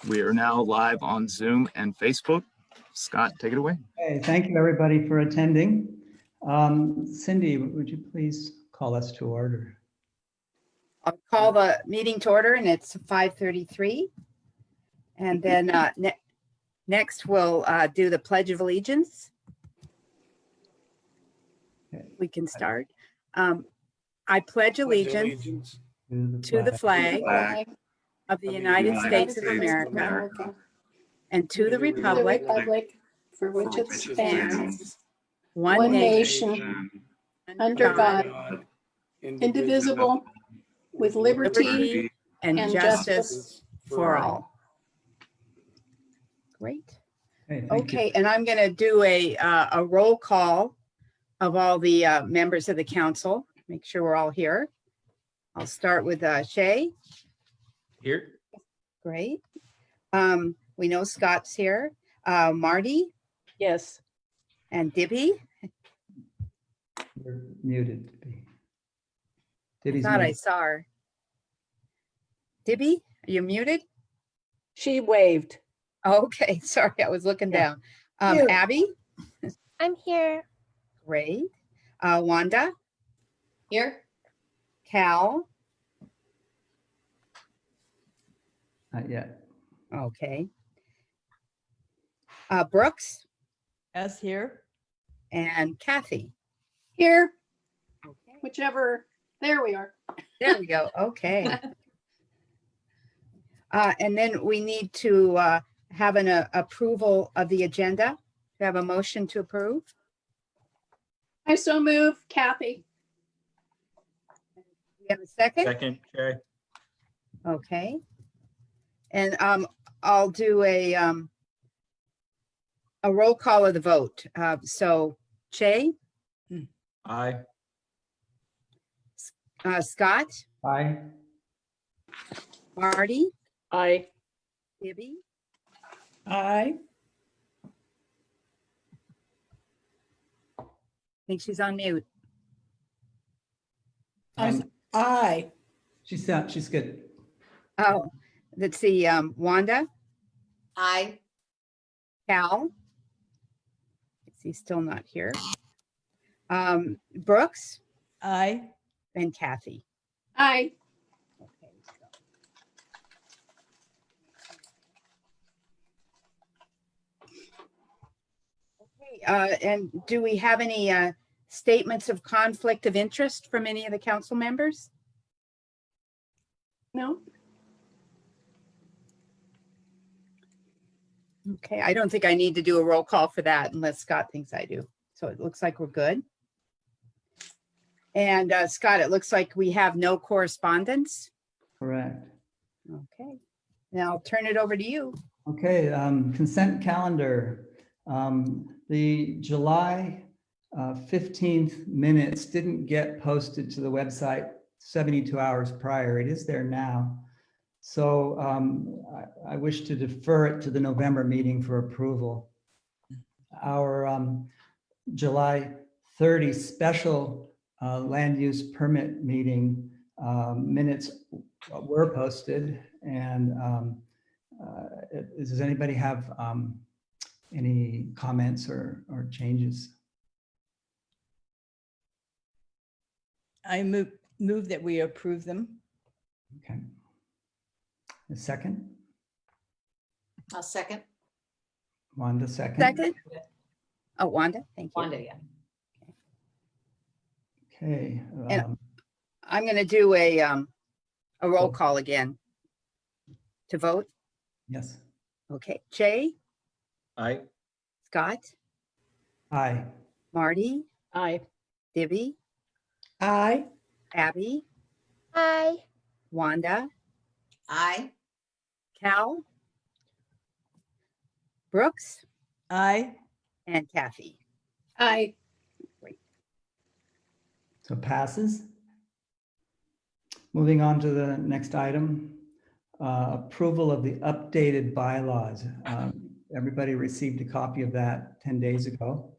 We are now live on Zoom and Facebook. Scott, take it away. Okay, thank you everybody for attending. Cindy, would you please call us to order? I'll call the meeting to order, and it's 5:33. And then next we'll do the Pledge of Allegiance. Okay. We can start. I pledge allegiance to the flag of the United States of America and to the republic for which it stands, one nation, nation, under God, indivisible, with liberty and and justice for all. Great. Okay, thank you. Okay, and I'm going to do a roll call of all the members of the council. Make sure we're all here. I'll start with Shay. Here. Great. We know Scott's here. Marty Yes. and Dibby. You're muted. I Dibby's thought I muted. saw her. Dibby, are you muted? She waved. Okay, sorry, I was looking down. Mute. Abby, I'm here. great. Wanda, Here? Cal, Not yet. okay. Brooks As here. and Kathy. Here, Okay, whichever. There we are. there we go. Okay. And then we need to have an approval of the agenda. We have a motion to approve. I so move, Kathy. We have a second? Second, Shay. Okay. And I'll do a roll call of the vote. So Shay, Aye. Scott, Aye. Marty, Aye. Libby, Aye. I think she's on mute. Aye. She's good. Oh, let's see, Wanda, Aye. Cal. Is he still not here? Brooks Aye. and Kathy. Aye. Okay, and do we have any statements of conflict of interest from any of the council members? No? Okay, I don't think I need to do a roll call for that unless Scott thinks I do. So it looks like we're good. And Scott, it looks like we have no correspondence. Correct. Okay, now I'll turn it over to you. Okay, consent calendar. The July 15th minutes didn't get posted to the website 72 hours prior. It is there now. So I wish to defer it to the November meeting for approval. Our July 30 special land use permit meeting minutes were posted. And does anybody have any comments or changes? I move that we approve them. Okay. A second? I'll second. Wanda, second? Second. Oh, Wanda, thank you. Wanda, yeah. Okay. And- I'm going to do a roll call again to vote. Yes. Okay, Jay, Aye. Scott, Aye. Marty, Aye. Dibby, Aye. Abby, Hi. Wanda, Aye. Cal, Brooks, Aye. and Kathy. Aye. So passes. Moving on to the next item, approval of the updated bylaws. Everybody received a copy of that 10 days ago.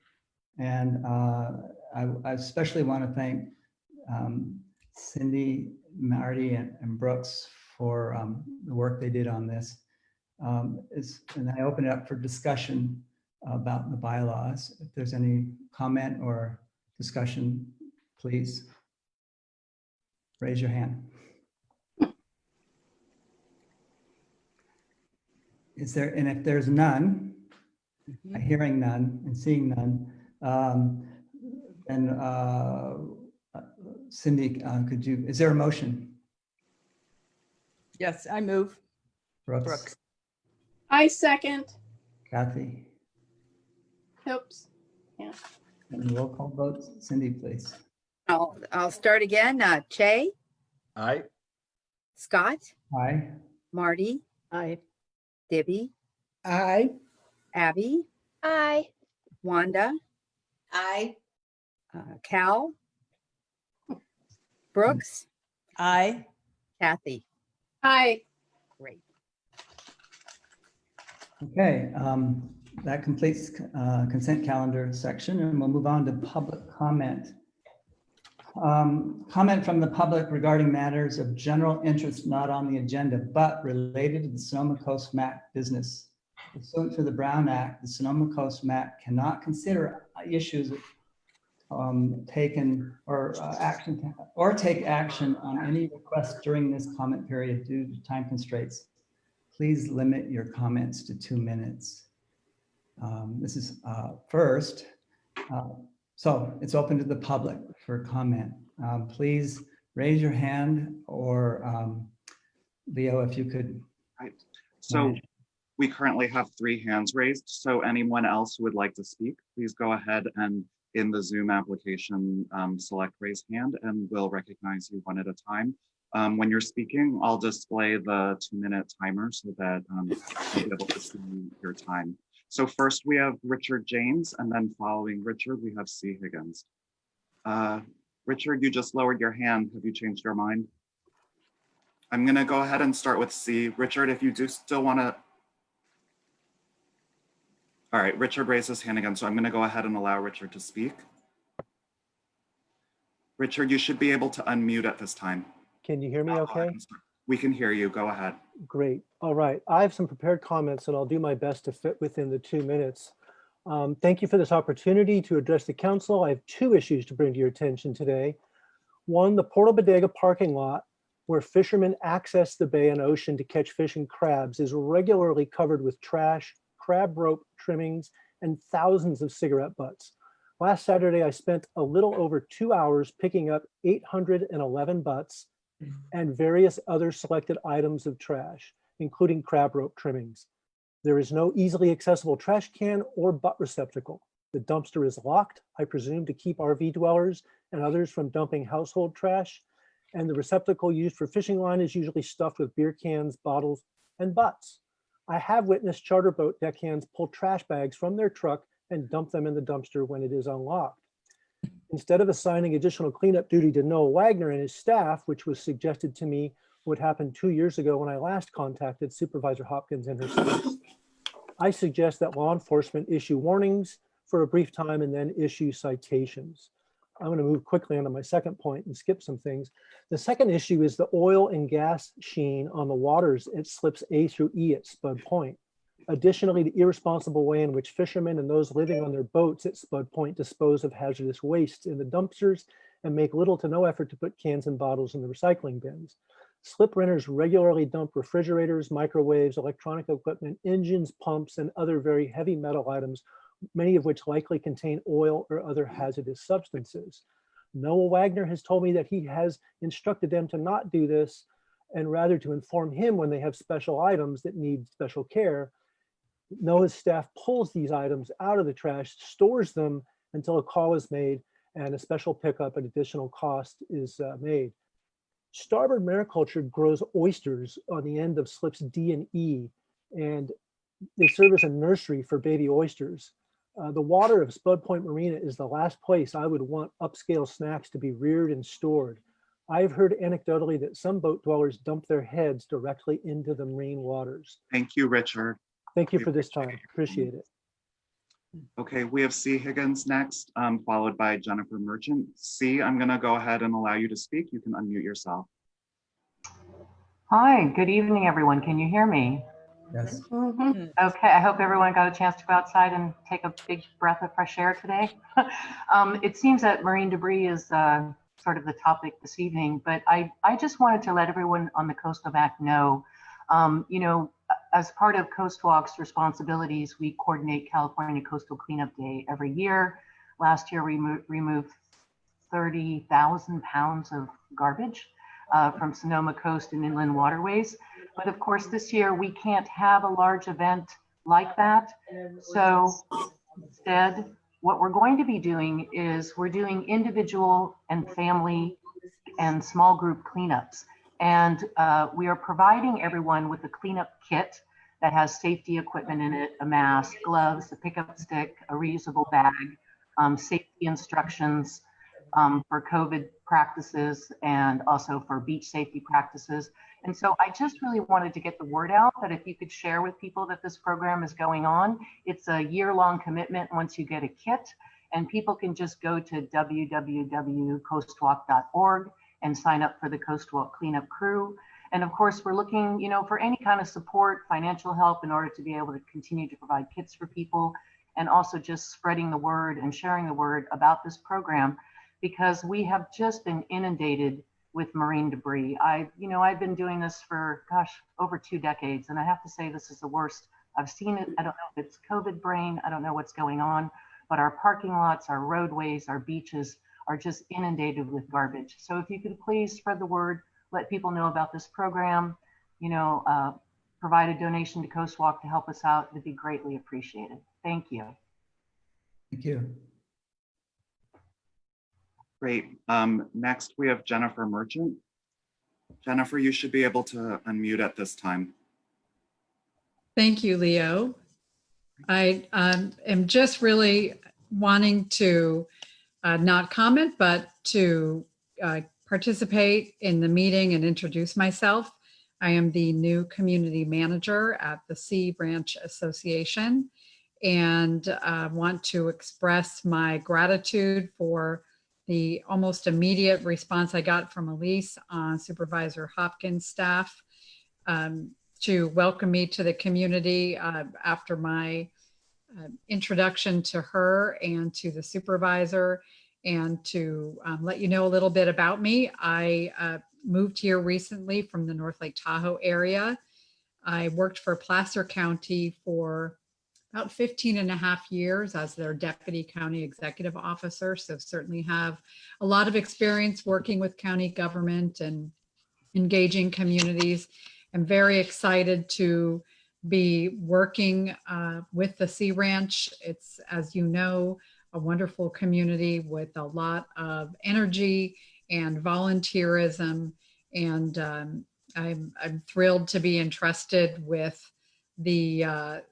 And I especially want to thank Cindy, Marty, and Brooks for the work they did on this. And I open it up for discussion about the bylaws. If there's any comment or discussion, please raise your hand. Is there, and if there's none, hearing none and seeing none, then Cindy, is there a motion? Yes, I move. Brooks, I second. Kathy, Oops. and roll call votes. Cindy, please. I'll start again. Che, Aye. Scott, Aye. Marty, Aye. Debbie, Aye. Abby, Aye. Wanda, Aye. Cal, Brooks, Aye. Kathy. Aye. Great. Okay, that completes consent calendar section, and we'll move on to public comment. Comment from the public regarding matters of general interest not on the agenda, but related to the Sonoma Coast MAC business. Pursuant to the Brown Act, the Sonoma Coast MAC cannot consider issues taken or take action on any request during this comment period due to time constraints. Please limit your comments to 2 minutes. This is first. So it's open to the public for comment. Please raise your hand, or Leo, if you could. Right. So we currently have 3 hands raised. So anyone else who would like to speak, please go ahead and in the Zoom application, select raise hand, and we'll recognize you one at a time. When you're speaking, I'll display the 2-minute timer so that you'll be able to see your time. So first we have Richard James, and then following Richard, we have C. Higgins. Richard, you just lowered your hand. Have you changed your mind? I'm gonna go ahead and start with C. Richard, if you do still wanna. All right, Richard raised his hand again, so I'm gonna go ahead and allow Richard to speak. Richard, you should be able to unmute at this time. Can you hear me okay? We can hear you, go ahead. Great. All right. I have some prepared comments and I'll do my best to fit within the 2 minutes. Thank you for this opportunity to address the council. I have 2 issues to bring to your attention today. One, the Portal Bodega parking lot, where fishermen access the bay and ocean to catch fish and crabs, is regularly covered with trash, crab rope trimmings, and thousands of cigarette butts. Last Saturday, I spent a little over 2 hours picking up 811 butts and various other selected items of trash, including crab rope trimmings. There is no easily accessible trash can or butt receptacle. The dumpster is locked, I presume to keep RV dwellers and others from dumping household trash. And the receptacle used for fishing line is usually stuffed with beer cans, bottles, and butts. I have witnessed charter boat deckhands pull trash bags from their truck and dump them in the dumpster when it is unlocked. Instead of assigning additional cleanup duty to Noah Wagner and his staff, which was suggested to me would happen 2 years ago when I last contacted Supervisor Hopkins and her staff, I suggest that law enforcement issue warnings for a brief time and then issue citations. I'm going to move quickly onto my second point and skip some things. The second issue is the oil and gas sheen on the waters at slips A through E at Spud Point. Additionally, the irresponsible way in which fishermen and those living on their boats at Spud Point dispose of hazardous wastes in the dumpsters and make little to no effort to put cans and bottles in the recycling bins. Slip renters regularly dump refrigerators, microwaves, electronic equipment, engines, pumps, and other very heavy metal items, many of which likely contain oil or other hazardous substances. Noah Wagner has told me that he has instructed them to not do this and rather to inform him when they have special items that need special care. Noah's staff pulls these items out of the trash, stores them until a call is made and a special pickup at additional cost is made. Starboard Mariculture grows oysters on the end of slips D and E, and they serve as a nursery for baby oysters. The water of Spud Point Marina is the last place I would want upscale snacks to be reared and stored. I've heard anecdotally that some boat dwellers dump their heads directly into the marine waters. Thank you, Richard. Thank you for this time. Appreciate it. Okay, we have C. Higgins next, followed by Jennifer Merchant. C, I'm gonna go ahead and allow you to speak. You can unmute yourself. Hi, good evening, everyone. Can you hear me? Yes. Okay, I hope everyone got a chance to go outside and take a big breath of fresh air today. It seems that marine debris is sort of the topic this evening, but I just wanted to let everyone on the Coastal Back know, as part of Coast Walk's responsibilities, we coordinate California Coastal Cleanup Day every year. Last year, we removed 30,000 pounds of garbage from Sonoma coast and inland waterways. But of course, this year we can't have a large event like that. So instead, what we're going to be doing is we're doing individual and family and small group cleanups. And we are providing everyone with a cleanup kit that has safety equipment in it, a mask, gloves, a pickup stick, a reusable bag, safety instructions for COVID practices and also for beach safety practices. And so I just really wanted to get the word out that if you could share with people that this program is going on, it's a year-long commitment once you get a kit, and people can just go to www.coastwalk.org and sign up for the Coast Walk Cleanup Crew. And of course, we're looking, for any kind of support, financial help in order to be able to continue to provide kits for people, and also just spreading the word and sharing the word about this program, because we have just been inundated with marine debris. I've been doing this for, over 2 decades, and I have to say this is the worst. I've seen it. I don't know if it's COVID brain. I don't know what's going on, but our parking lots, our roadways, our beaches are just inundated with garbage. So if you could please spread the word, let people know about this program, provide a donation to Coast Walk to help us out, it'd be greatly appreciated. Thank you. Thank you. Great. Next, we have Jennifer Merchant. Jennifer, you should be able to unmute at this time. Thank you, Leo. I am just really wanting to not comment, but to participate in the meeting and introduce myself. I am the new community manager at the Sea Branch Association, and want to express my gratitude for the almost immediate response I got from Elise on Supervisor Hopkins' staff to welcome me to the community after my introduction to her and to the supervisor, and to let you know a little bit about me. I moved here recently from the North Lake Tahoe area. I worked for Placer County for about 15.5 years as their deputy county executive officer. So certainly have a lot of experience working with county government and engaging communities. I'm very excited to be working with the Sea Ranch. It's, as you know, a wonderful community with a lot of energy and volunteerism. And I'm thrilled to be entrusted with the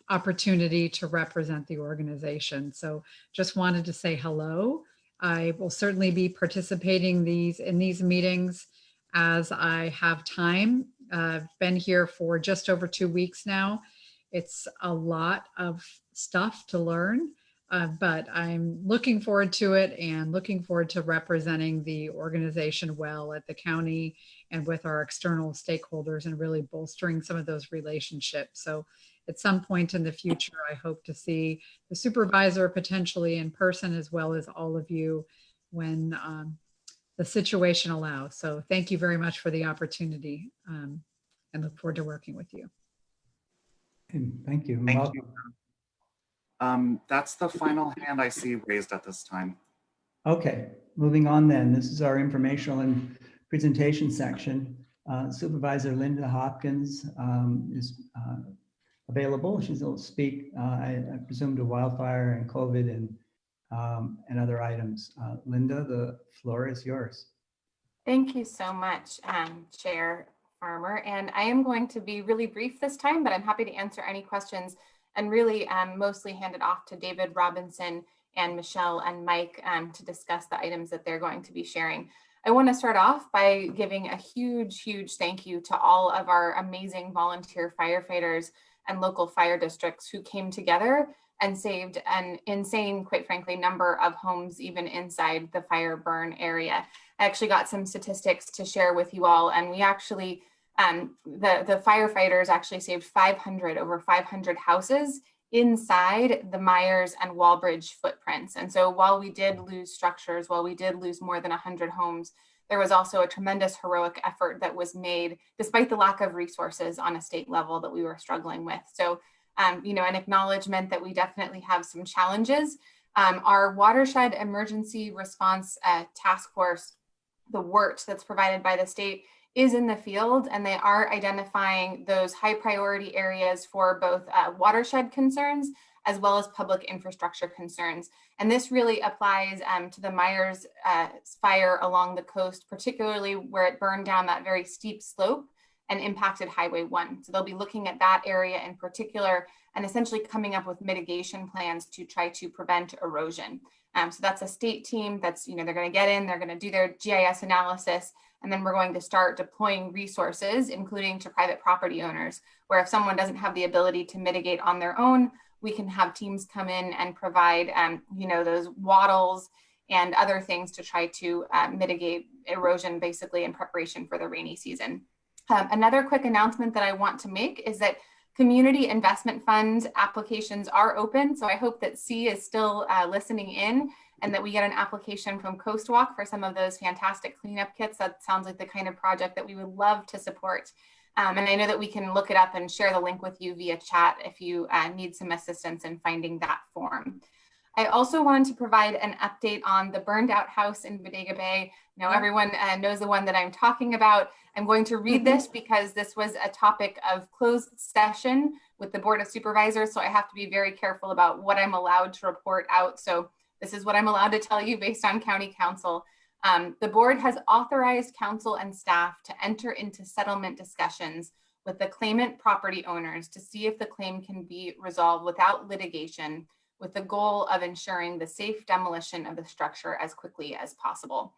opportunity to represent the organization. So just wanted to say hello. I will certainly be participating in these meetings as I have time. I've been here for just over 2 weeks now. It's a lot of stuff to learn, but I'm looking forward to it and looking forward to representing the organization well at the county and with our external stakeholders and really bolstering some of those relationships. So at some point in the future, I hope to see the supervisor potentially in person, as well as all of you when the situation allows. So thank you very much for the opportunity, and look forward to working with you. Thank you. Thank you. That's the final hand I see raised at this time. Okay, moving on then. This is our informational and presentation section. Supervisor Linda Hopkins is available. She'll speak, I presume, to wildfire and COVID and other items. Linda, the floor is yours. Thank you so much, Chair Farmer. And I am going to be really brief this time, but I'm happy to answer any questions and really mostly hand it off to David Robinson and Michelle and Mike to discuss the items that they're going to be sharing. I want to start off by giving a huge thank you to all of our amazing volunteer firefighters and local fire districts who came together and saved an insane, quite frankly, number of homes even inside the fire burn area. I actually got some statistics to share with you all, and we actually The firefighters actually saved over 500 houses inside the Myers and Walbridge footprints. And so while we did lose structures, while we did lose more than 100 homes, there was also a tremendous heroic effort that was made despite the lack of resources on a state level that we were struggling with. So, you know, an acknowledgement that we definitely have some challenges. Our watershed emergency response task force, the WORT that's provided by the state, is in the field, and they are identifying those high priority areas for both watershed concerns as well as public infrastructure concerns. And this really applies to the Myers fire along the coast, particularly where it burned down that very steep slope and impacted Highway 1. So they'll be looking at that area in particular and essentially coming up with mitigation plans to try to prevent erosion. So that's a state team that's, you know, they're going to get in, they're going to do their GIS analysis, and then we're going to start deploying resources, including to private property owners, where if someone doesn't have the ability to mitigate on their own, we can have teams come in and provide, you know, those wattles and other things to try to mitigate erosion, basically in preparation for the rainy season. Another quick announcement that I want to make is that community investment fund applications are open. So I hope that C is still listening in, and that we get an application from Coast Walk for some of those fantastic cleanup kits. That sounds like the kind of project that we would love to support. And I know that we can look it up and share the link with you via chat if you need some assistance in finding that form. I also wanted to provide an update on the burned out house in Bodega Bay. Now everyone knows the one that I'm talking about. I'm going to read this because this was a topic of closed session with the Board of Supervisors. So I have to be very careful about what I'm allowed to report out. So this is what I'm allowed to tell you based on county council. The board has authorized council and staff to enter into settlement discussions with the claimant property owners to see if the claim can be resolved without litigation, with the goal of ensuring the safe demolition of the structure as quickly as possible.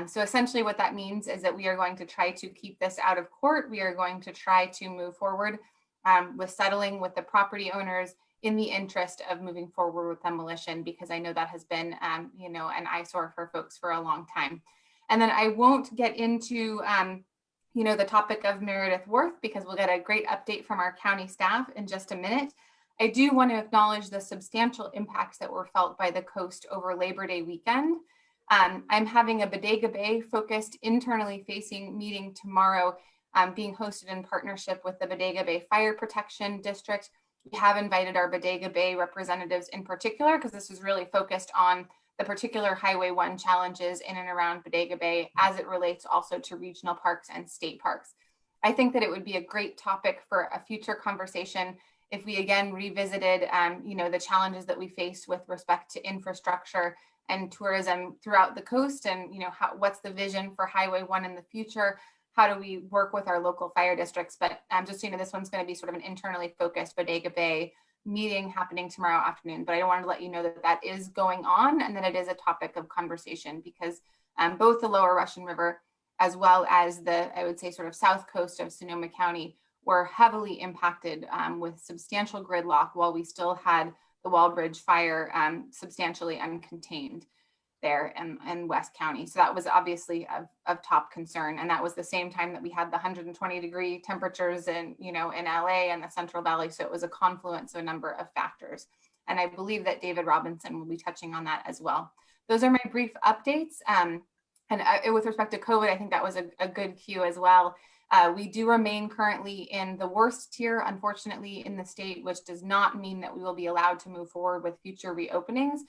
So essentially what that means is that we are going to try to keep this out of court. We are going to try to move forward with settling with the property owners in the interest of moving forward with demolition, because I know that has been, you know, an eyesore for folks for a long time. And then I won't get into, you know, the topic of Meredith Worth, because we'll get a great update from our county staff in just a minute. I do want to acknowledge the substantial impacts that were felt by the coast over Labor Day weekend. I'm having a Bodega Bay focused internally facing meeting tomorrow, being hosted in partnership with the Bodega Bay Fire Protection District. We have invited our Bodega Bay representatives in particular, because this is really focused on the particular Highway 1 challenges in and around Bodega Bay as it relates also to regional parks and state parks. I think that it would be a great topic for a future conversation if we again revisited, you know, the challenges that we face with respect to infrastructure and tourism throughout the coast, and, you know, what's the vision for Highway 1 in the future? How do we work with our local fire districts? But just, you know, this one's going to be sort of an internally focused Bodega Bay meeting happening tomorrow afternoon. But I wanted to let you know that that is going on and that it is a topic of conversation, because both the lower Russian River as well as the, I would say, sort of south coast of Sonoma County were heavily impacted with substantial gridlock, while we still had the Walbridge fire substantially uncontained there in West County. So that was obviously of top concern. And that was the same time that we had the 120-degree temperatures in, you know, in LA and the Central Valley. So it was a confluence of a number of factors. And I believe that David Robinson will be touching on that as well. Those are my brief updates. And with respect to COVID, I think that was a good cue as well. We do remain currently in the worst tier, unfortunately, in the state, which does not mean that we will be allowed to move forward with future reopenings.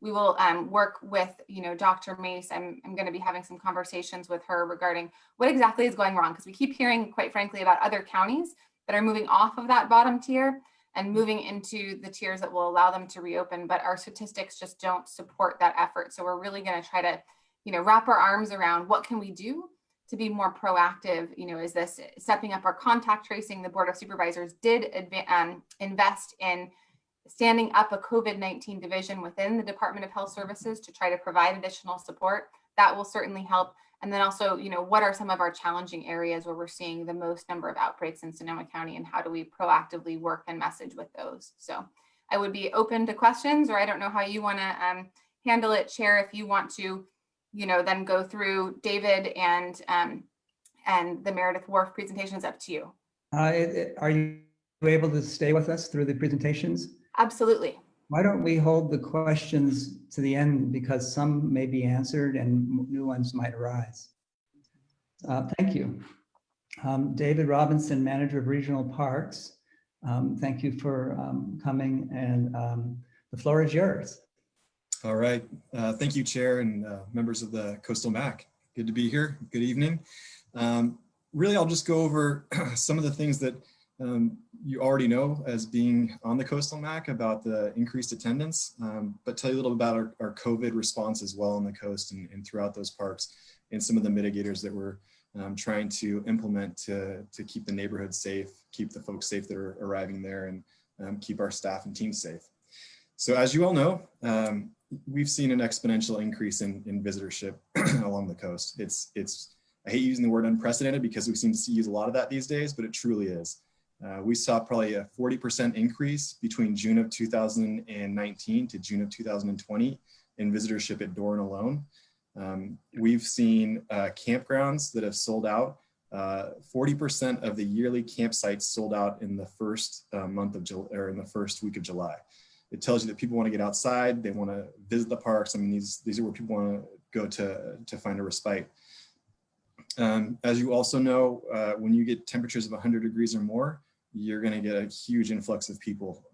We will work with, you know, Dr. Mace. I'm going to be having some conversations with her regarding what exactly is going wrong, because we keep hearing, quite frankly, about other counties that are moving off of that bottom tier and moving into the tiers that will allow them to reopen. But our statistics just don't support that effort. So we're really going to try to, you know, wrap our arms around what can we do to be more proactive. You know, is this stepping up our contact tracing? The Board of Supervisors did invest in standing up a COVID-19 division within the Department of Health Services to try to provide additional support. That will certainly help. And then also, you know, what are some of our challenging areas where we're seeing the most number of outbreaks in Sonoma County, and how do we proactively work and message with those? So I would be open to questions, or I don't know how you want to handle it, Chair, if you want to, you know, then go through David and and the Meredith Wharf presentation is up to you. Are you able to stay with us through the presentations? Absolutely. Why don't we hold the questions to the end, because some may be answered and new ones might arise. Thank you. David Robinson, Manager of Regional Parks. Thank you for coming, and the floor is yours. All right. Thank you, Chair and members of the Coastal MAC. Good to be here. Good evening. Really, I'll just go over some of the things that you already know as being on the Coastal MAC about the increased attendance, but tell you a little about our COVID response as well on the coast and throughout those parks, and some of the mitigators that we're trying to implement to keep the neighborhood safe, keep the folks safe that are arriving there, and keep our staff and teams safe. So as you all know, we've seen an exponential increase in visitorship along the coast. I hate using the word unprecedented because we seem to use a lot of that these days, but it truly is. We saw probably a 40% increase between June of 2019 to June of 2020 in visitorship at Doran alone. We've seen campgrounds that have sold out. 40% of the yearly campsites sold out in the first month of July, or in the first week of July. It tells you that people want to get outside, they want to visit the parks. I mean, these are where people want to go to find a respite. As you also know, when you get temperatures of 100 degrees or more, you're going to get a huge influx of people.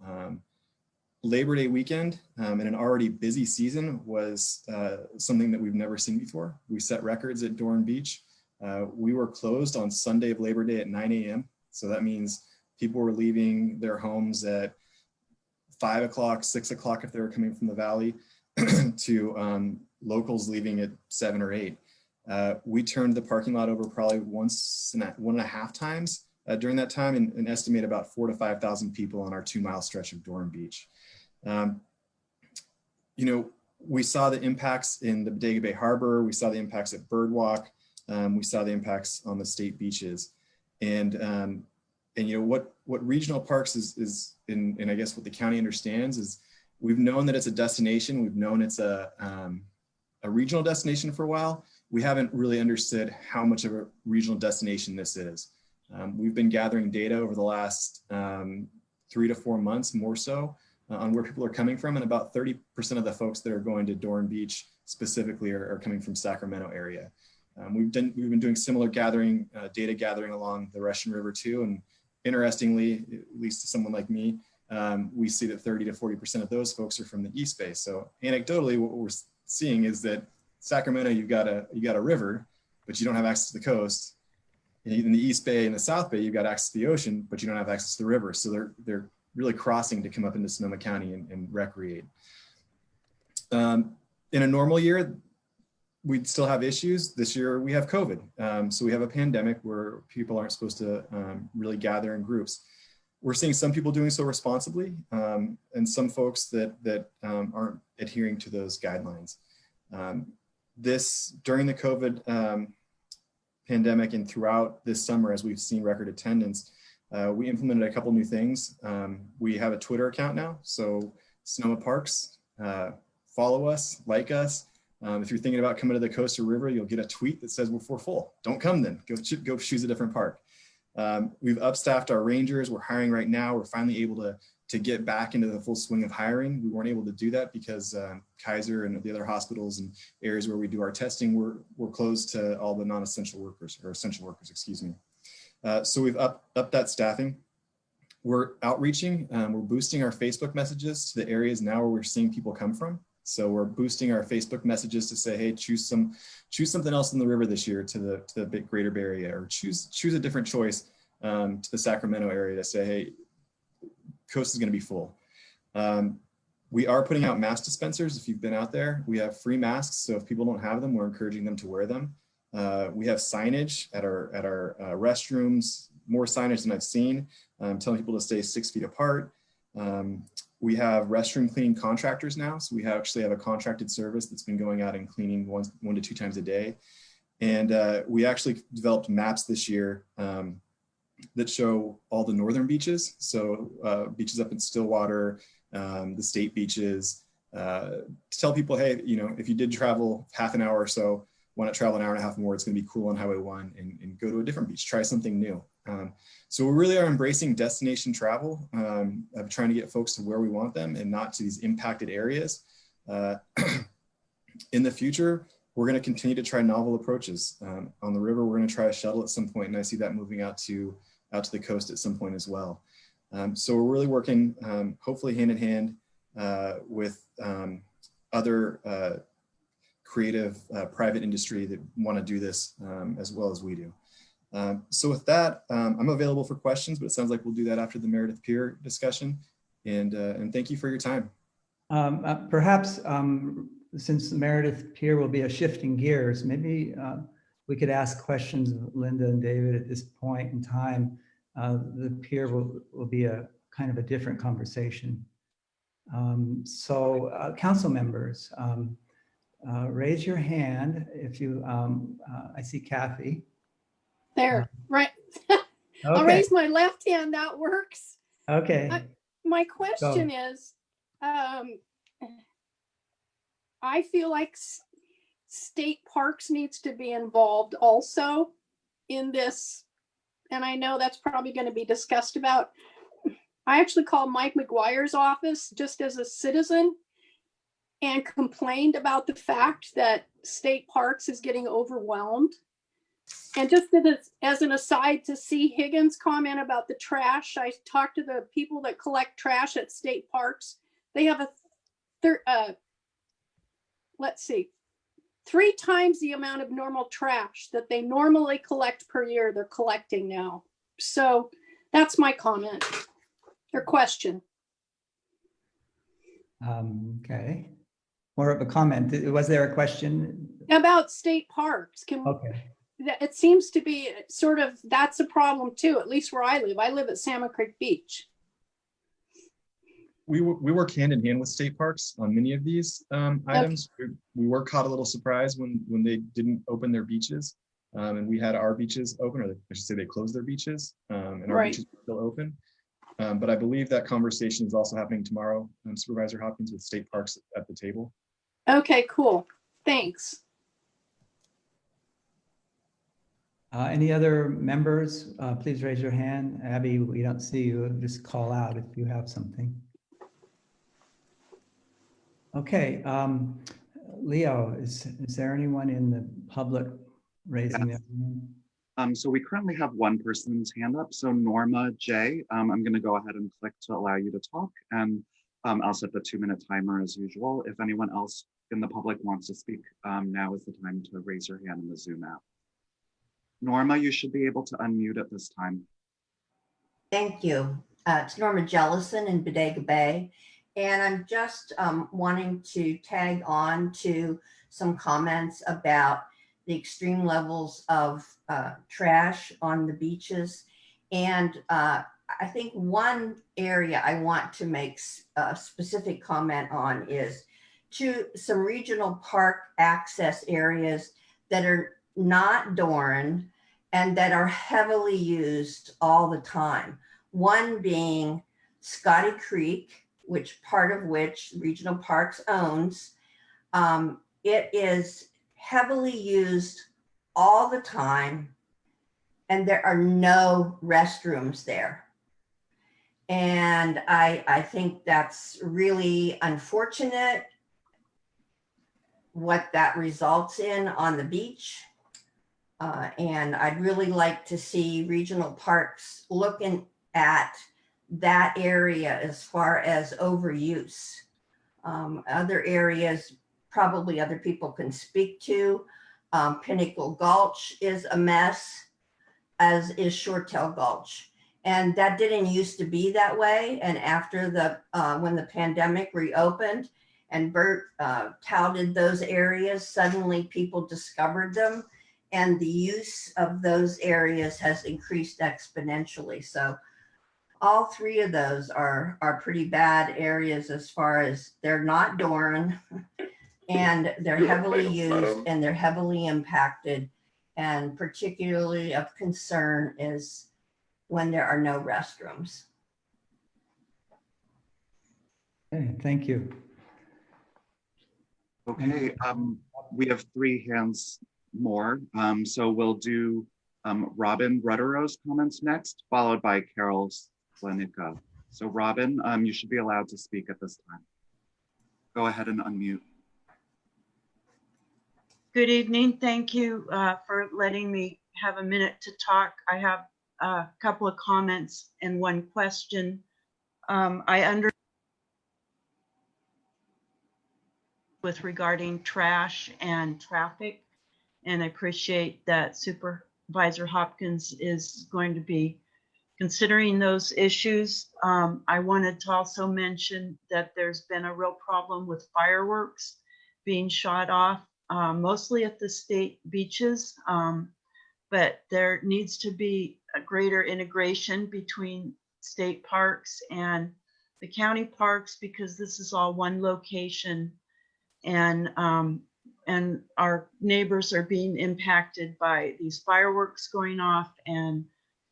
Labor Day weekend in an already busy season was something that we've never seen before. We set records at Doran Beach. We were closed on Sunday of Labor Day at 9 a.m. So that means people were leaving their homes at 5 o'clock, 6 o'clock if they were coming from the valley, to locals leaving at 7 or 8. We turned the parking lot over probably one and a half times during that time, and estimate about 4,000 to 5,000 people on our 2-mile stretch of Doran Beach. You know, we saw the impacts in the Bodega Bay Harbor. We saw the impacts at Birdwalk. We saw the impacts on the state beaches. And you know, what regional parks is and I guess what the county understands is, we've known that it's a destination. We've known it's a regional destination for a while. We haven't really understood how much of a regional destination this is. We've been gathering data over the last 3 to 4 months, more so, on where people are coming from, and about 30% of the folks that are going to Doran Beach specifically are coming from Sacramento area. We've been doing similar data gathering along the Russian River too, and interestingly, at least to someone like me, we see that 30 to 40% of those folks are from the East Bay. So anecdotally, what we're seeing is that Sacramento, you've got a river, but you don't have access to the coast. In the East Bay and the South Bay, you've got access to the ocean, but you don't have access to the river. So they're really crossing to come up into Sonoma County and recreate. In a normal year, we'd still have issues. This year we have COVID. So we have a pandemic where people aren't supposed to really gather in groups. We're seeing some people doing so responsibly, and some folks that aren't adhering to those guidelines. During the COVID pandemic and throughout this summer, as we've seen record attendance, we implemented a couple new things. We have a Twitter account now, so Sonoma Parks, follow us, like us. If you're thinking about coming to the coast or river, you'll get a tweet that says we're full. Don't come then, go choose a different park. We've upstaffed our rangers. We're hiring right now. We're finally able to get back into the full swing of hiring. We weren't able to do that because Kaiser and the other hospitals and areas where we do our testing were closed to all the non-essential workers, or essential workers, excuse me. So we've upped that staffing. We're outreaching. We're boosting our Facebook messages to the areas now where we're seeing people come from. So we're boosting our Facebook messages to say, hey, choose something else in the river this year to the greater Bay Area, or choose a different choice to the Sacramento area to say, hey, coast is going to be full. We are putting out mask dispensers. If you've been out there, we have free masks. So if people don't have them, we're encouraging them to wear them. We have signage at our restrooms, more signage than I've seen, telling people to stay 6 feet apart. We have restroom cleaning contractors now. So we actually have a contracted service that's been going out and cleaning 1 to 2 times a day. And we actually developed maps this year that show all the northern beaches. So beaches up in Stillwater, the state beaches, to tell people, hey, you know, if you did travel half an hour or so want to travel an hour and a half more, it's going to be cool on Highway 1 and go to a different beach, try something new. So we really are embracing destination travel, of trying to get folks to where we want them and not to these impacted areas. In the future, we're going to continue to try novel approaches. On the river, we're going to try a shuttle at some point, and I see that moving out to the coast at some point as well. So we're really working, hopefully hand in hand with other creative private industry that want to do this as well as we do. So with that, I'm available for questions, but it sounds like we'll do that after the Meredith Pier discussion. And thank you for your time. Perhaps since the Meredith Pier will be a shifting gears, maybe we could ask questions of Linda and David at this point in time. The pier will be a kind of a different conversation. So council members, raise your hand if you, I see Kathy. There, right. I'll Okay. raise my left hand, that works. Okay. My question is, I feel like state parks needs to be involved also in this. And I know that's probably going to be discussed about. I actually called Mike McGuire's office just as a citizen and complained about the fact that state parks is getting overwhelmed. And just as an aside, to see Higgins comment about the trash, I talked to the people that collect trash at state parks. They have let's see, 3 times the amount of normal trash that they normally collect per year, they're collecting now. So that's my comment or question. Okay. More of a comment. Was there a question? About state parks. Okay. It seems to be sort of, that's a problem too, at least where I live. I live at Salmon Creek Beach. We work hand in hand with state parks on many of these items. We were caught a little surprised when they didn't open their beaches, and we had our beaches open, or I should say they closed their beaches, and our beaches were still open. But I believe that conversation is also happening tomorrow, Supervisor Hopkins, with state parks at the table. Okay, cool. Thanks. Any other members? Please raise your hand. Abby, we don't see you. Just call out if you have something. Okay. Leo, is there anyone in the public raising their hand? So we currently have one person's hand up. So Norma J, I'm going to go ahead and click to allow you to talk, and I'll set the 2-minute timer as usual. If anyone else in the public wants to speak, now is the time to raise your hand in the Zoom app. Norma, you should be able to unmute at this time. Thank you. It's Norma Jellison in Bodega Bay, and I'm just wanting to tag on to some comments about the extreme levels of trash on the beaches. And I think one area I want to make a specific comment on is to some regional park access areas that are not Doran and that are heavily used all the time. One being Scotty Creek, part of which Regional Parks owns. It is heavily used all the time, and there are no restrooms there. And I think that's really unfortunate what that results in on the beach. And I'd really like to see regional parks looking at that area as far as overuse. Other areas, probably other people can speak to. Pinnacle Gulch is a mess, as is Shoretail Gulch. And that didn't used to be that way. And after when the pandemic reopened and Bert touted those areas, suddenly people discovered them. And the use of those areas has increased exponentially. So all 3 of those are pretty bad areas as far as they're not Doran and they're heavily used and they're heavily impacted. And particularly of concern is when there are no restrooms. Okay, thank you. Okay, we have 3 hands more. So we'll do Robin Rudderow's comments next, followed by Carol Slenica. So Robin, you should be allowed to speak at this time. Go ahead and unmute. Good evening. Thank you for letting me have a minute to talk. I have a couple of comments and one question. With regarding trash and traffic, and I appreciate that Supervisor Hopkins is going to be considering those issues. I wanted to also mention that there's been a real problem with fireworks being shot off, mostly at the state beaches, but there needs to be a greater integration between state parks and the county parks, because this is all one location, and our neighbors are being impacted by these fireworks going off and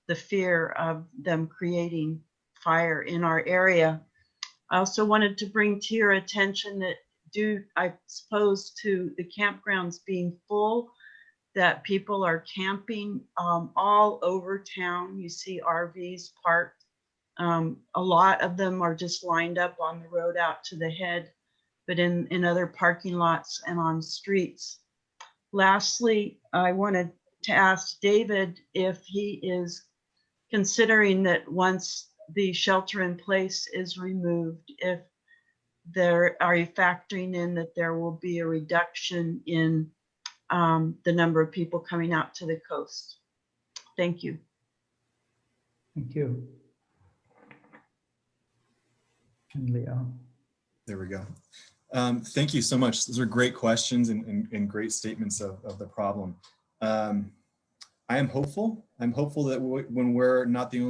the fear of them creating fire in our area. I also wanted to bring to your attention that due, I suppose, to the campgrounds being full, that people are camping all over town. You see RVs parked. A lot of them are just lined up on the road out to the head, but in other parking lots and on streets. Lastly, I wanted to ask David if he is considering that once the shelter in place is removed, if are you factoring in that there will be a reduction in the number of people coming out to the coast? Thank you. Thank you. And Leo. There we go. Thank you so much. Those are great questions and great statements of the problem. I am hopeful. I'm hopeful that when we're not the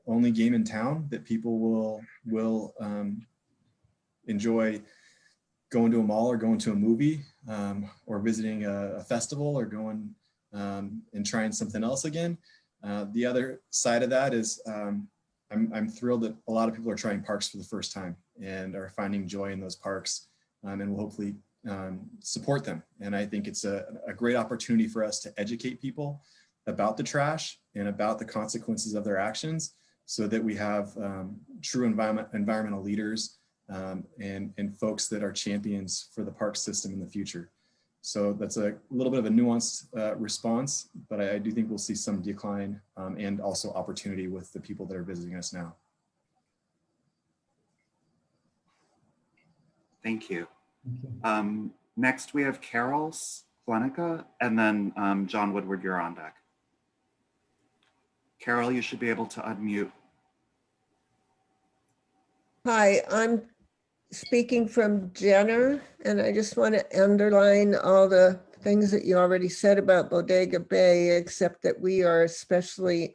only game in town, that people will enjoy going to a mall or going to a movie, or visiting a festival, or going and trying something else again. The other side of that is I'm thrilled that a lot of people are trying parks for the first time and are finding joy in those parks, and will hopefully support them. And I think it's a great opportunity for us to educate people about the trash and about the consequences of their actions, so that we have true environmental leaders and folks that are champions for the park system in the future. So that's a little bit of a nuanced response, but I do think we'll see some decline and also opportunity with the people that are visiting us now. Thank you. Next, we have Carol Slenica, and then John Woodward, you're on deck. Carol, you should be able to unmute. Hi, I'm speaking from Jenner, and I just want to underline all the things that you already said about Bodega Bay, except that we are especially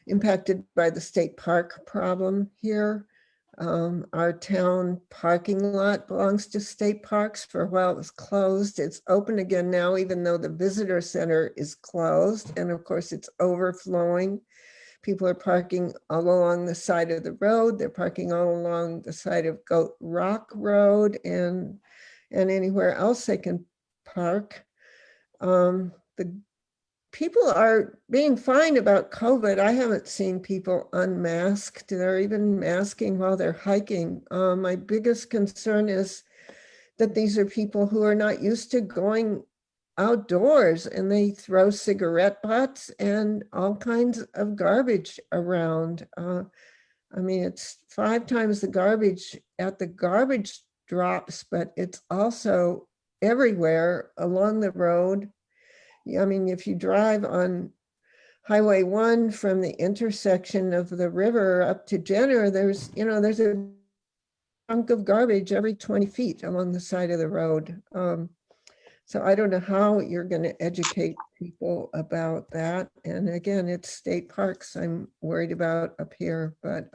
impacted by the state park problem here. Our town parking lot belongs to state parks. For a while it was closed. It's open again now, even though the visitor center is closed. And of course it's overflowing. People are parking all along the side of the road. They're parking all along the side of Goat Rock Road and anywhere else they can park. The people are being fine about COVID. I haven't seen people unmasked. They're even masking while they're hiking. My biggest concern is that these are people who are not used to going outdoors, and they throw cigarette butts and all kinds of garbage around. I mean, it's 5 times the garbage at the garbage drops, but it's also everywhere along the road. I mean, if you drive on Highway 1 from the intersection of the river up to Jenner, there's a chunk of garbage every 20 feet along the side of the road. So I don't know how you're going to educate people about that. And again, it's state parks I'm worried about up here, but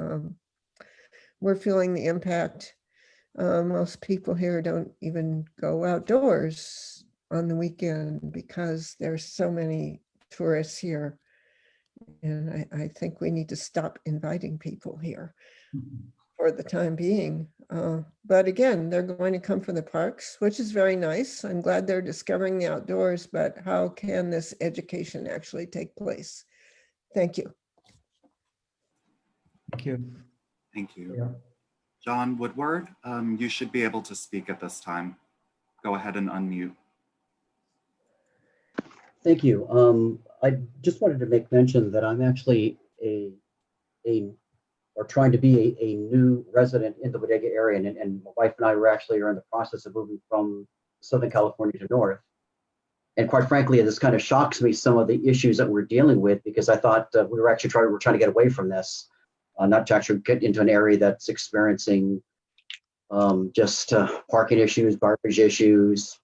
we're feeling the impact. Most people here don't even go outdoors on the weekend because there's so many tourists here. And I think we need to stop inviting people here for for the time being. But again, they're going to come from the parks, which is very nice. I'm glad they're discovering the outdoors, but how can this education actually take place? Thank you. Thank you. Thank you. Yeah. John Woodward, you should be able to speak at this time. Go ahead and unmute. Thank you. I just wanted to make mention that I'm actually trying to be a new resident in the Bodega area, and my wife and I are in the process of moving from Southern California to North. And quite frankly, this kind of shocks me, some of the issues that we're dealing with, because I thought we're trying to get away from this, not to actually get into an area that's experiencing just parking issues, garbage issues,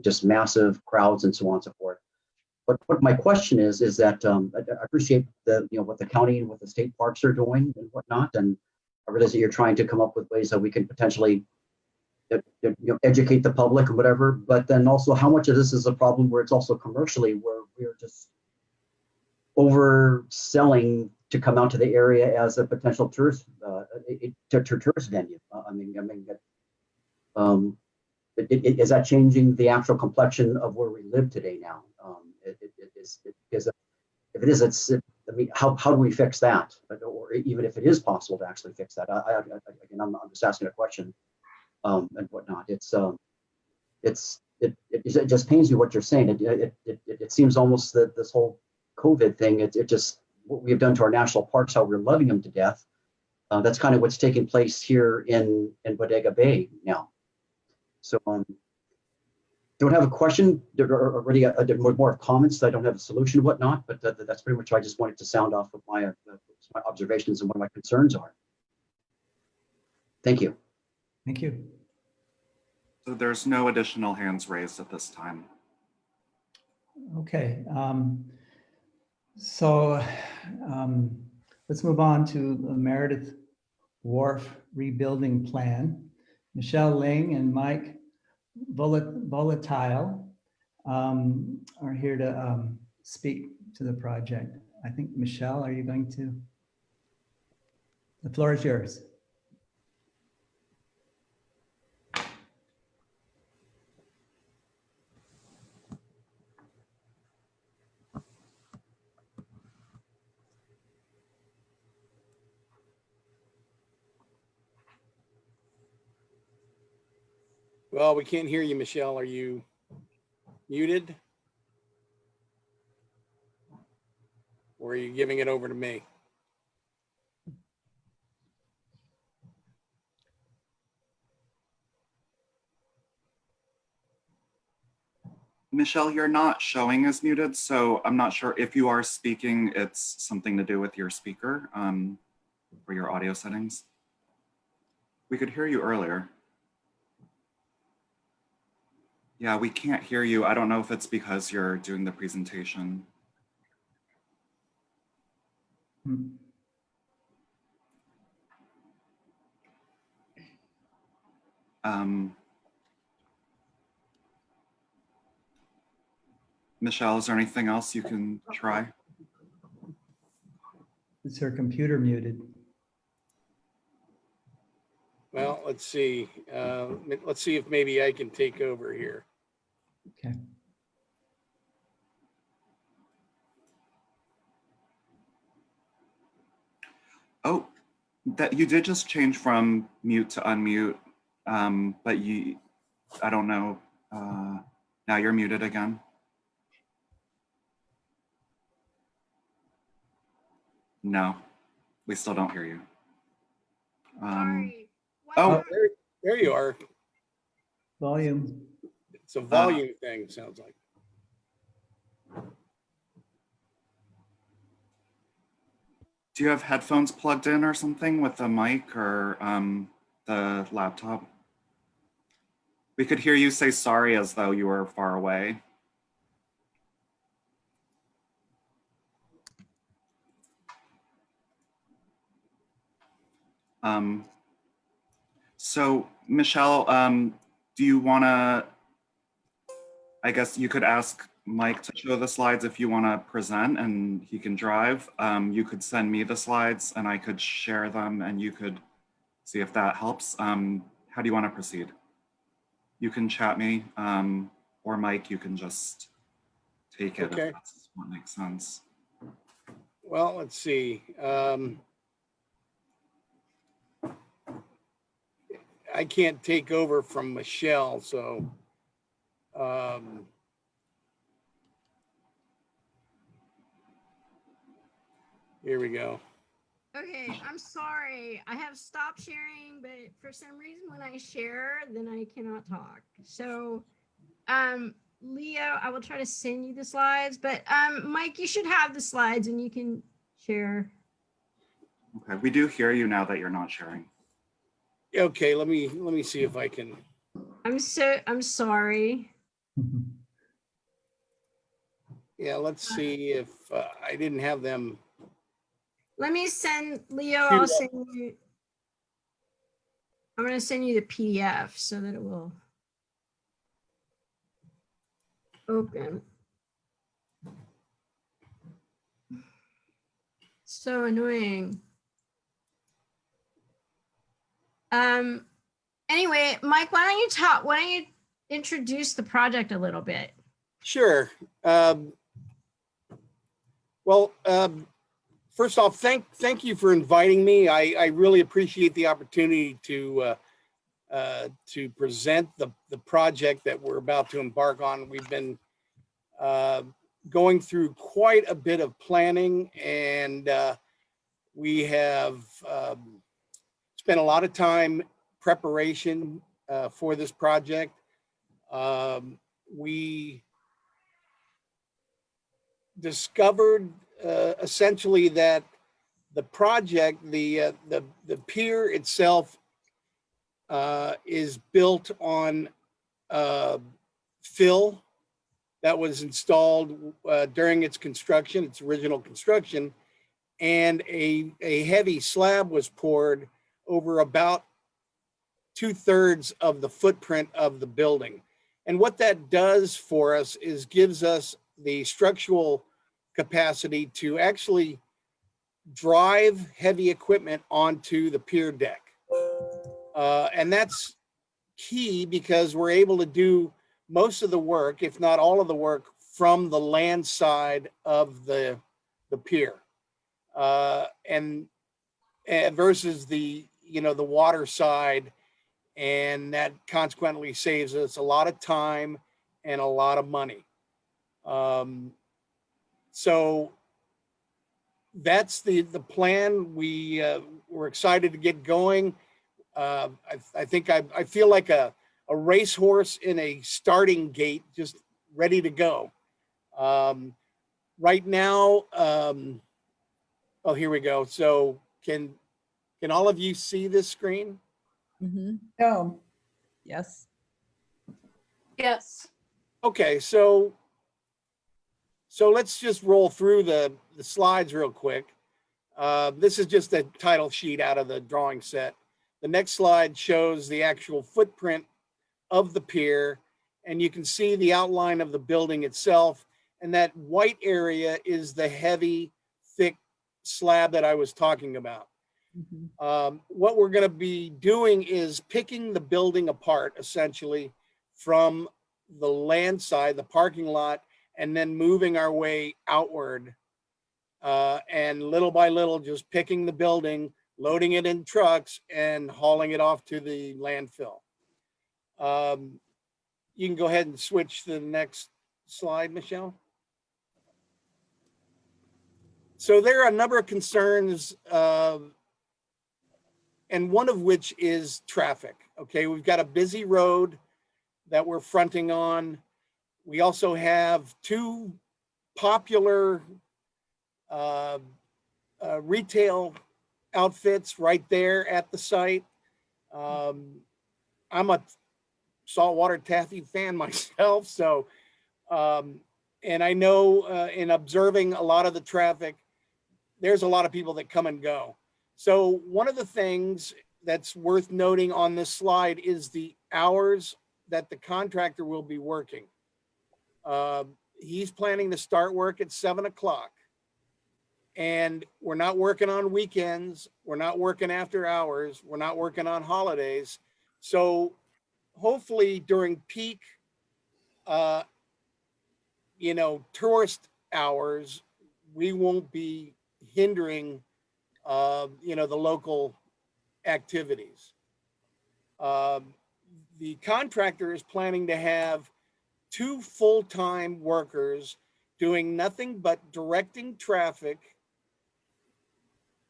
just massive crowds and so on and so forth. But what my question is that I appreciate what the county and what the state parks are doing and whatnot, and I realize that you're trying to come up with ways that we can potentially educate the public and whatever. But then also, how much of this is a problem where it's also commercially where we're just overselling to come out to the area as a potential tourist tourist venue. Is that changing the actual complexion of where we live today now? Because if it is, how do we fix that? Or even if it is possible to actually fix that, again, I'm just asking a question and whatnot. It just pains me what you're saying. It seems almost that this whole COVID thing, it just, what we've done to our national parks, how we're loving them to death. That's kind of what's taking place here in Bodega Bay now. So don't have a question or really more comments. I don't have a solution and whatnot, but that's pretty much, I just wanted to sound off of my observations and what my concerns are. Thank you. Thank you. So there's no additional hands raised at this time. Okay. Let's move on to the Meredith Wharf rebuilding plan. Michelle Ling and Mike Volatile are here to speak to the project. I think, Michelle, are you going to? The floor is yours. Well, we can't hear you, Michelle. Are you muted? Or are you giving it over to me? Michelle, you're not showing as muted, so I'm not sure if you are speaking, it's something to do with your speaker or your audio settings. We could hear you earlier. Yeah, we can't hear you. I don't know if it's because you're doing the presentation. Michelle, is there anything else you can try? Is her computer muted? Well, let's see. Let's see if maybe I can take over here. Okay. Oh, that you did just change from mute to unmute, but I don't know. Now you're muted again. No, we still don't hear you. Oh, there you are. Volume. It's a volume thing, sounds like. Do you have headphones plugged in or something with the mic or the laptop? We could hear you say sorry as though you were far away. So Michelle, do you want to, I guess you could ask Mike to show the slides if you want to present and he can drive. You could send me the slides and I could share them and you could see if that helps. How do you want to proceed? You can chat me, or Mike, you can just take it Okay. if that's what makes sense. Well, let's see. I can't take over from Michelle, so here we go. Okay, I'm sorry. I have stopped sharing, but for some reason when I share, then I cannot talk. So, Leo, I will try to send you the slides, but Mike, you should have the slides and you can share. Okay, we do hear you now that you're not sharing. Okay, let me see if I can. I'm sorry. Yeah, let's see if I didn't have them. Let me send Leo, queued I'll up. send you. I'm going to send you the PDF so that it will open. So annoying. Anyway, Mike, why don't you introduce the project a little bit? Sure. First off, thank you for inviting me. I really appreciate the opportunity to present the project that we're about to embark on. We've been going through quite a bit of planning, and we have spent a lot of time preparation for this project. We discovered essentially that the project, the pier itself, is built on fill that was installed during its construction, its original construction, and a heavy slab was poured over about 2/3 of the footprint of the building. And what that does for us is gives us the structural capacity to actually drive heavy equipment onto the pier deck. And that's key because we're able to do most of the work, if not all of the work, from the land side of the pier. And versus the water side, and that consequently saves us a lot of time and a lot of money. So that's the plan. We're excited to get going. I think I feel like a racehorse in a starting gate, just ready to go. Right now, oh, here we go. So can all of you see this screen? Oh, yes. Yes. Okay, so let's just roll through the slides real quick. This is just a title sheet out of the drawing set. The next slide shows the actual footprint of the pier, and you can see the outline of the building itself. And that white area is the heavy, thick slab that I was talking about. What we're going to be doing is picking the building apart, essentially, from the land side, the parking lot, and then moving our way outward. And little by little, just picking the building, loading it in trucks, and hauling it off to the landfill. You can go ahead and switch to the next slide, Michelle. So there are a number of concerns, and one of which is traffic. Okay, we've got a busy road that we're fronting on. We also have two popular retail outfits right there at the site. I'm a saltwater taffy fan myself, so and I know in observing a lot of the traffic, there's a lot of people that come and go. So one of the things that's worth noting on this slide is the hours that the contractor will be working. He's planning to start work at 7 o'clock. And we're not working on weekends. We're not working after hours. We're not working on holidays. So hopefully during peak, tourist hours, we won't be hindering, the local activities. The contractor is planning to have 2 full-time workers doing nothing but directing traffic,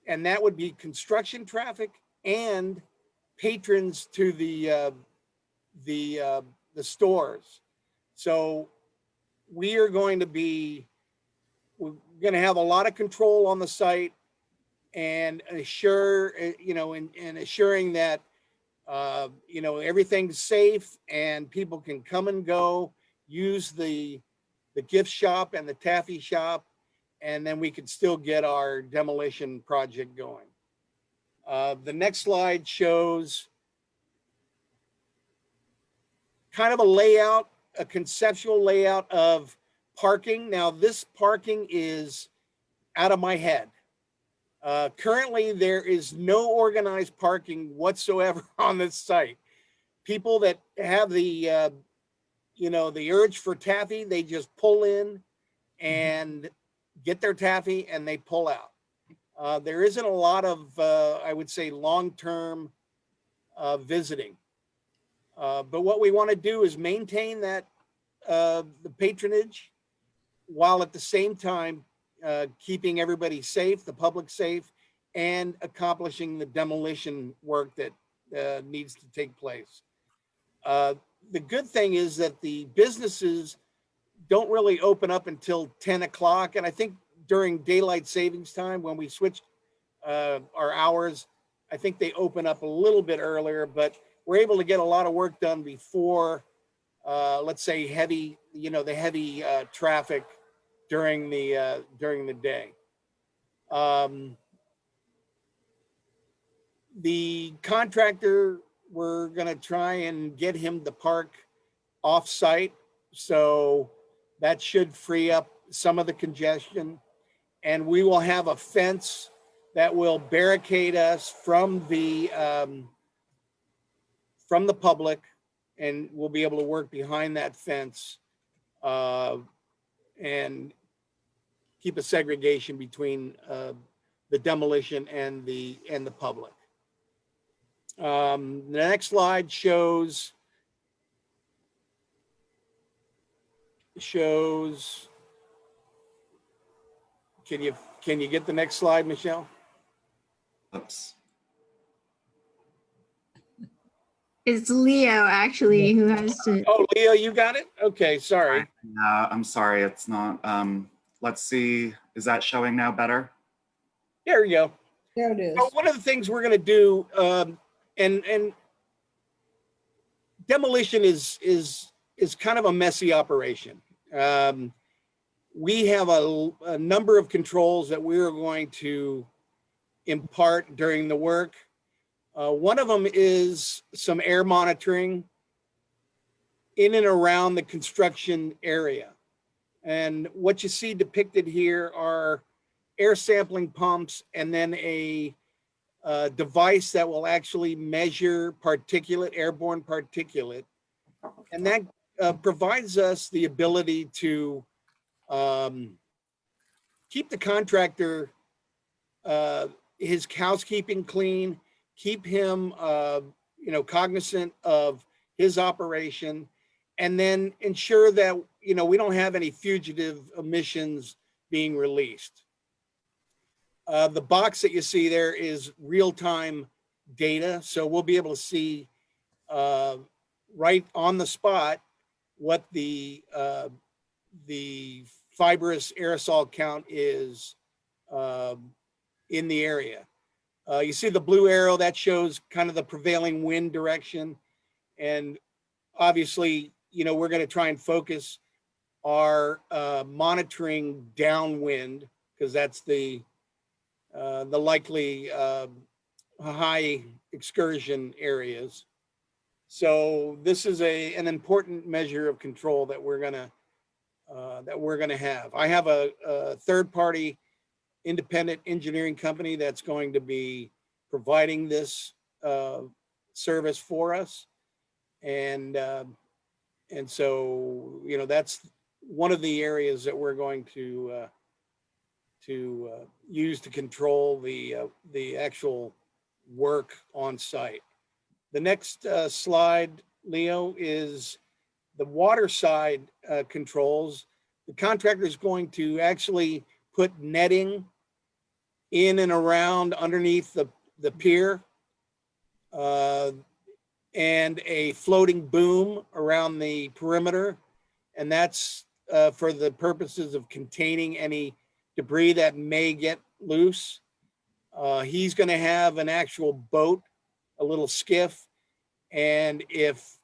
and that would be construction traffic and patrons to the stores. So we're going to have a lot of control on the site and assuring that everything's safe and people can come and go, use the gift shop and the taffy shop, and then we could still get our demolition project going. The next slide shows kind of a layout, a conceptual layout of parking. Now, this parking is out of my head. Currently, there is no organized parking whatsoever on this site. People that have the urge for taffy, they just pull in and get their taffy and they pull out. There isn't a lot of, I would say, long-term visiting. But what we want to do is maintain that the patronage, while at the same time keeping everybody safe, the public safe, and accomplishing the demolition work that needs to take place. The good thing is that the businesses don't really open up until 10 o'clock. And I think during daylight savings time, when we switched our hours, I think they open up a little bit earlier, but we're able to get a lot of work done before, let's say, the heavy traffic during the day. The contractor, we're going to try and get him to park off-site, so that should free up some of the congestion. And we will have a fence that will barricade us from the public, and we'll be able to work behind that fence and keep a segregation between the demolition and the public. The next slide shows can you get the next slide, Michelle? Oops. It's Leo actually who has to. Oh, Leo, you got it? Okay, sorry. I'm sorry, it's not. Let's see, is that showing now better? There you go. There it is. So one of the things we're going to do, and demolition is kind of a messy operation. We have a number of controls that we are going to impart during the work. One of them is some air monitoring in and around the construction area. And what you see depicted here are air sampling pumps and then a device that will actually measure airborne particulate. And that provides us the ability to keep the contractor, his housekeeping clean, keep him cognizant of his operation, and then ensure that we don't have any fugitive emissions being released. The box that you see there is real-time data, so we'll be able to see right on the spot what the fibrous aerosol count is in the area. You see the blue arrow, that shows kind of the prevailing wind direction. And obviously, we're going to try and focus our monitoring downwind, because that's the likely high excursion areas. So this is an important measure of control that we're gonna have. I have a third party independent engineering company that's going to be providing this service for us. And so, you know, that's one of the areas that we're going to use to control the actual work on site. The next slide, Leo, is the water side controls. The contractor is going to actually put netting in and around underneath the pier and a floating boom around the perimeter. And that's for the purposes of containing any debris that may get loose. He's going to have an actual boat, a little skiff. And if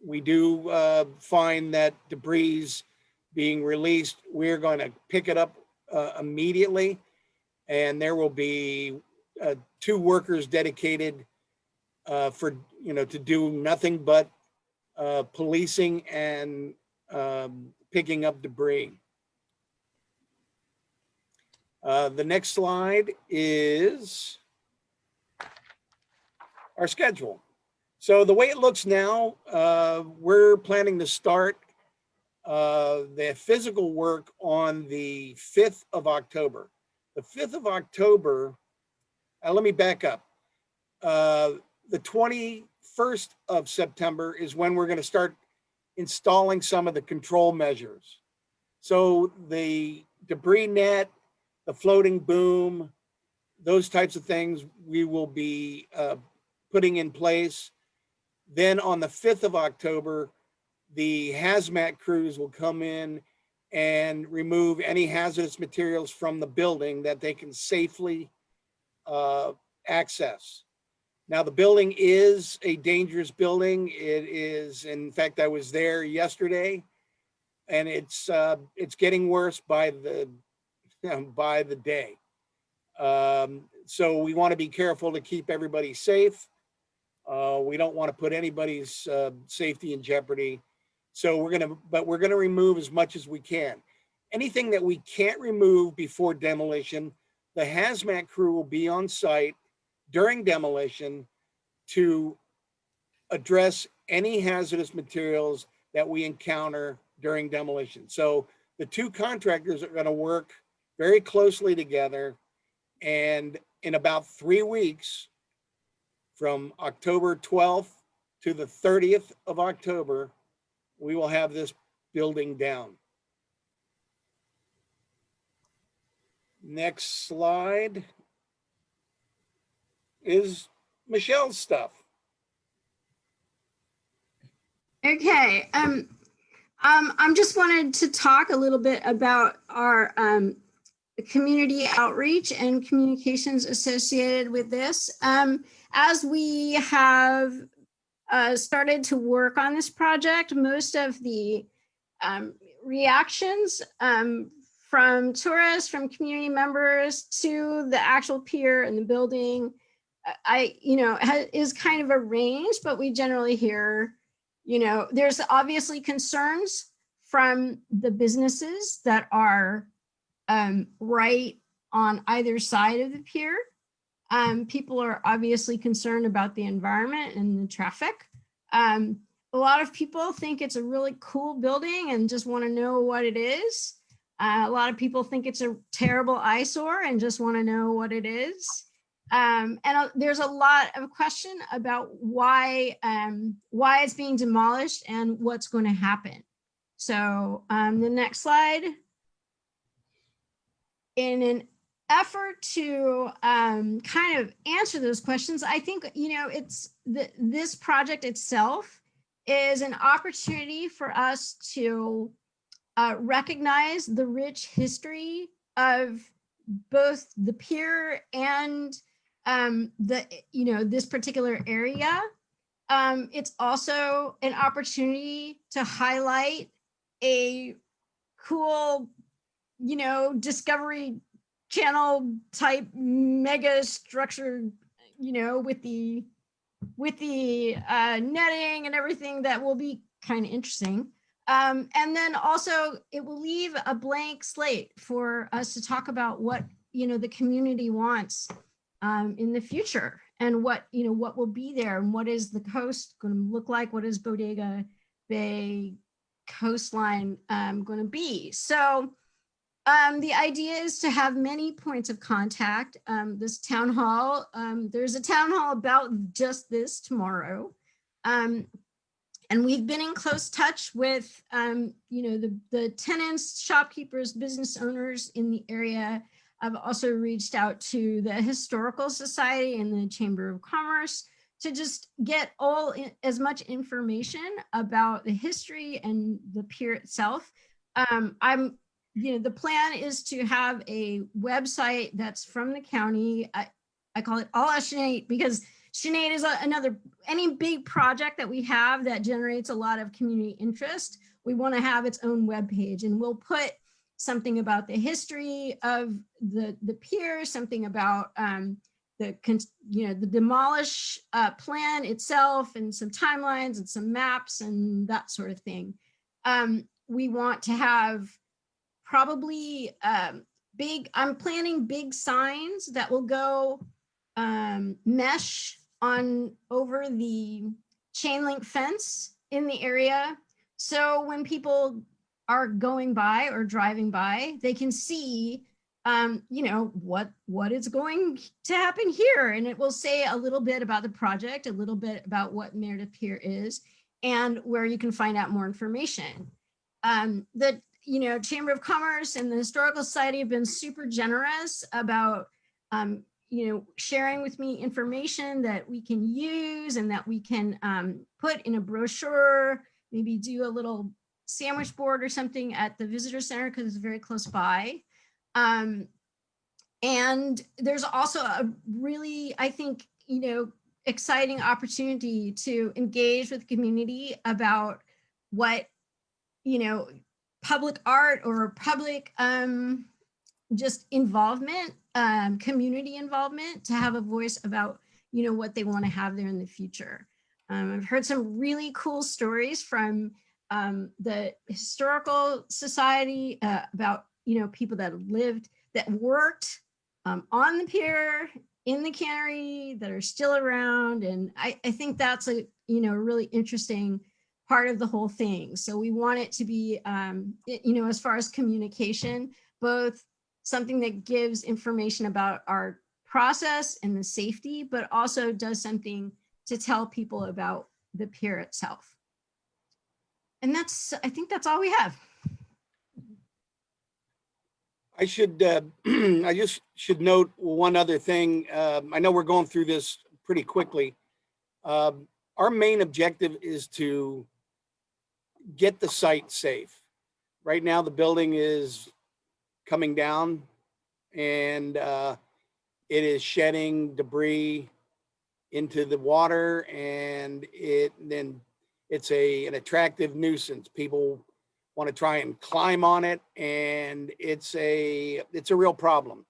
we do find that debris being released, we're going to pick it up immediately. And there will be 2 workers dedicated for, you know, to do nothing but policing and picking up debris. The next slide is our schedule. So the way it looks now, we're planning to start the physical work on the 5th of October. The 5th of October, let me back up. The 21st of September is when we're going to start installing some of the control measures. So the debris net, the floating boom, those types of things we will be putting in place. Then on the 5th of October, the hazmat crews will come in and remove any hazardous materials from the building that they can safely access. Now, the building is a dangerous building. It is, in fact, I was there yesterday, and it's getting worse by the day. So we want to be careful to keep everybody safe. We don't want to put anybody's safety in jeopardy. So we're gonna remove as much as we can. Anything that we can't remove before demolition, the hazmat crew will be on site during demolition to address any hazardous materials that we encounter during demolition. So the 2 contractors are going to work very closely together, and in about 3 weeks, from October 12th to the 30th of October, we will have this building down. Next slide is Michelle's stuff. Okay. I'm just wanted to talk a little bit about our community outreach and communications associated with this. As we have started to work on this project, most of the reactions from tourists, from community members to the actual pier and the building, is kind of a range, but we generally hear, there's obviously concerns from the businesses that are right on either side of the pier. People are obviously concerned about the environment and the traffic. A lot of people think it's a really cool building and just want to know what it is. A lot of people think it's a terrible eyesore and just want to know what it is. And there's a lot of question about why it's being demolished and what's going to happen. So the next slide. In an effort to kind of answer those questions, I think, this project itself is an opportunity for us to recognize the rich history of both the pier and this particular area. It's also an opportunity to highlight a cool, Discovery Channel type mega structure, with the netting and everything that will be kind of interesting. And then also it will leave a blank slate for us to talk about what, the community wants in the future, and what will be there, and what is the coast going to look like, what is Bodega Bay coastline going to be. So the idea is to have many points of contact. This town hall, there's a town hall about just this tomorrow. And we've been in close touch with, the tenants, shopkeepers, business owners in the area. I've also reached out to the Historical Society and the Chamber of Commerce to just get as much information about the history and the pier itself. The plan is to have a website that's from the county. I call it All Sinead because Sinead is any big project that we have that generates a lot of community interest. We want to have its own webpage, and we'll put something about the history of the pier, something about the demolish plan itself, and some timelines and some maps and that sort of thing. We want to have probably I'm planning big signs that will go mesh on over the chain link fence in the area. So when people are going by or driving by, they can see, what is going to happen here. And it will say a little bit about the project, a little bit about what Meredith Pier is, and where you can find out more information. The Chamber of Commerce and the Historical Society have been super generous about, sharing with me information that we can use and that we can put in a brochure, maybe do a little sandwich board or something at the visitor center because it's very close by. And there's also a really, I think, exciting opportunity to engage with the community about what, public art or public just involvement, community involvement, to have a voice about, what they want to have there in the future. I've heard some really cool stories from the Historical Society about, people that lived, that worked on the pier, in the cannery, that are still around. And I think that's a, really interesting part of the whole thing. So we want it to be, as far as communication, both something that gives information about our process and the safety, but also does something to tell people about the pier itself. And I think that's all we have. I just should note one other thing. I know we're going through this pretty quickly. Our main objective is to get the site safe. Right now, the building is coming down and it is shedding debris into the water, and it's an attractive nuisance. People want to try and climb on it, and it's a real problem.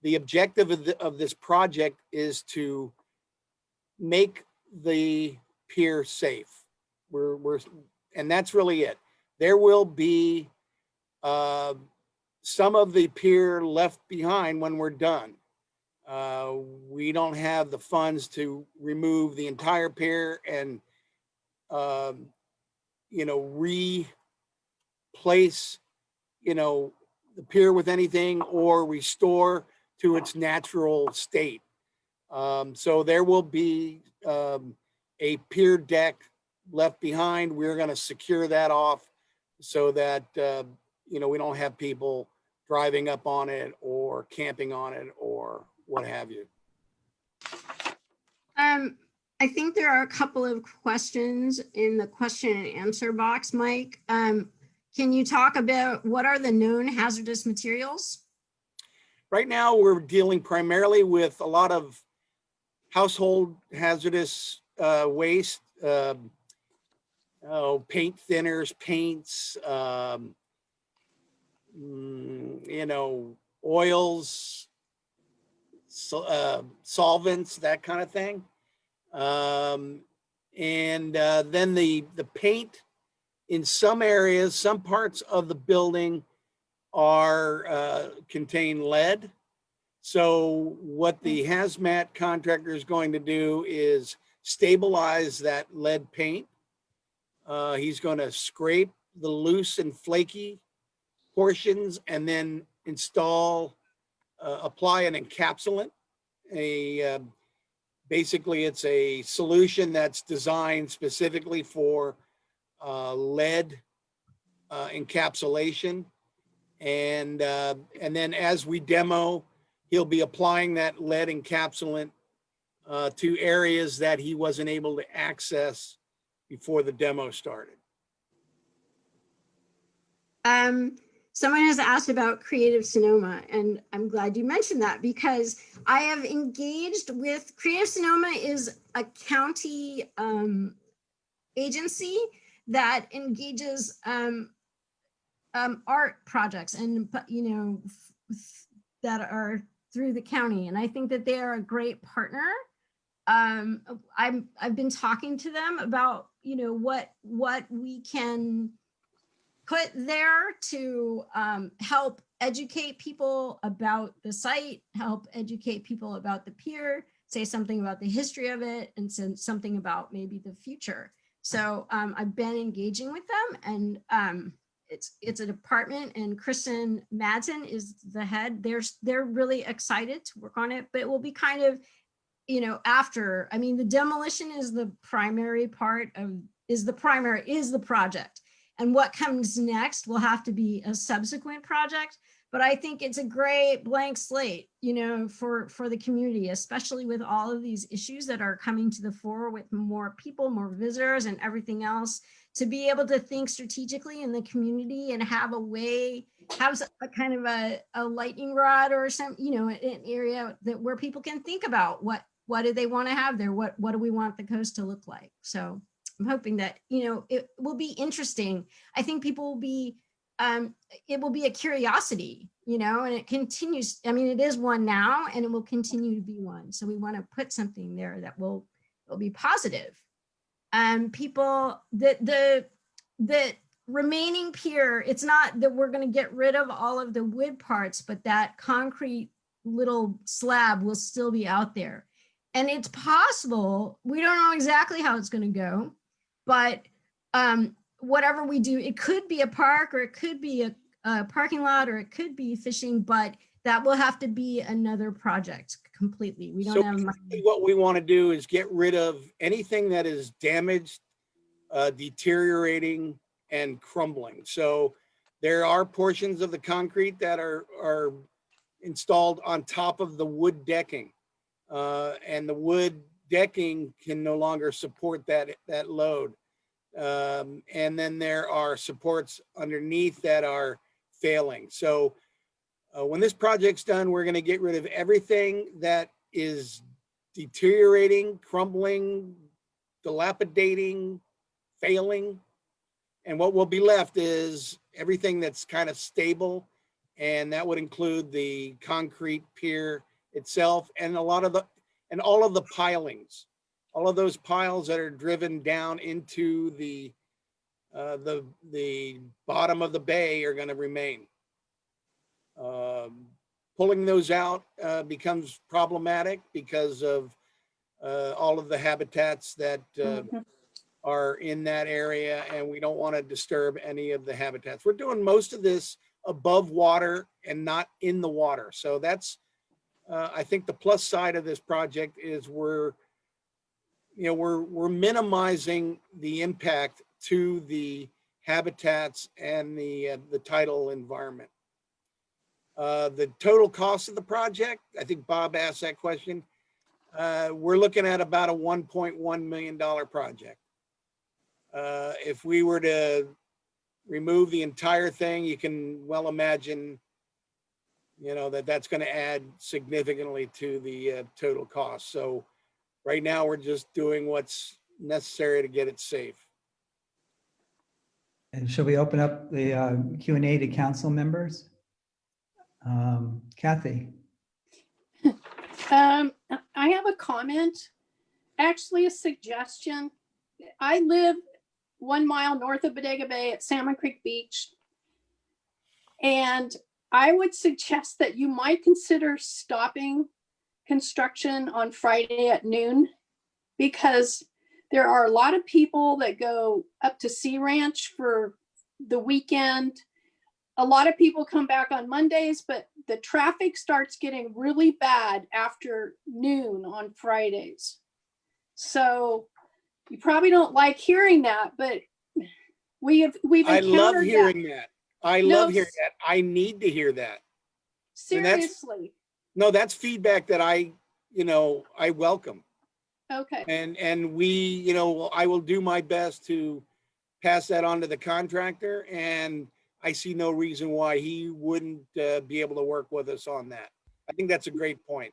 The objective of this project is to make the pier safe. And that's really it. There will be some of the pier left behind when we're done. We don't have the funds to remove the entire pier and replace the pier with anything or restore to its natural state. So there will be a pier deck left behind. We're going to secure that off so that we don't have people driving up on it or camping on it or what have you. I think there are a couple of questions in the question and answer box, Mike. Can you talk about what are the known hazardous materials? Right now, we're dealing primarily with a lot of household hazardous waste, paint thinners, paints, oils, solvents, that kind of thing. And then the paint In some areas, some parts of the building are contain lead. So what the hazmat contractor is going to do is stabilize that lead paint. He's going to scrape the loose and flaky portions and then apply an encapsulant. Basically, it's a solution that's designed specifically for lead encapsulation. And then as we demo, he'll be applying that lead encapsulant to areas that he wasn't able to access before the demo started. Someone has asked about Creative Sonoma, and I'm glad you mentioned that because I have engaged with Creative Sonoma is a county agency that engages art projects and that are through the county, and I think that they are a great partner. I've been talking to them about what we can put there to help educate people about the site, help educate people about the pier, say something about the history of it, and something about maybe the future. So I've been engaging with them, and it's a department, and Kristen Madsen is the head. They're really excited to work on it, but it will be kind of, after. I mean, the demolition is the primary part of is the project. And what comes next will have to be a subsequent project. But I think it's a great blank slate, for the community, especially with all of these issues that are coming to the fore with more people, more visitors and everything else, to be able to think strategically in the community and have a kind of a lightning rod or some, an area where people can think about what do they want to have there? What do we want the coast to look like? So I'm hoping that, it will be interesting. I think people will be, it will be a curiosity, and it continues. I mean, it is one now and it will continue to be one. So we want to put something there that will be positive. People, the remaining pier, it's not that we're going to get rid of all of the wood parts, but that concrete little slab will still be out there. And it's possible, we don't know exactly how it's going to go, but whatever we do, it could be a park, or it could be a parking lot, or it could be fishing, but that will have to be another project completely. We don't have money. What we want to do is get rid of anything that is damaged, deteriorating, and crumbling. So there are portions of the concrete that are installed on top of the wood decking. And the wood decking can no longer support that load. And then there are supports underneath that are failing. So when this project's done, we're going to get rid of everything that is deteriorating, crumbling, dilapidating, failing. And what will be left is everything that's kind of stable. And that would include the concrete pier itself and all of the pilings, all of those piles that are driven down into the bottom of the bay are going to remain. Pulling those out becomes problematic because of all of the habitats that are in that area, and we don't want to disturb any of the habitats. We're doing most of this above water and not in the water. So that's, I think the plus side of this project is we're minimizing the impact to the habitats and the tidal environment. The total cost of the project, I think Bob asked that question. We're looking at about a $1.1 million project. If we were to remove the entire thing, you can well imagine, that's going to add significantly to the total cost. So right now we're just doing what's necessary to get it safe. And should we open up the Q&A to council members? Kathy. I have a comment, actually a suggestion. I live 1 mile north of Bodega Bay at Salmon Creek Beach. And I would suggest that you might consider stopping construction on Friday at noon, because there are a lot of people that go up to Sea Ranch for the weekend. A lot of people come back on Mondays, but the traffic starts getting really bad after noon on Fridays. So you probably don't like hearing that, but we've I love encountered hearing that. I No, love hearing that. I need to hear that. And that's- seriously. No, that's feedback that I welcome. Okay. And we, I will do my best to pass that on to the contractor, and I see no reason why he wouldn't be able to work with us on that. I think that's a great point.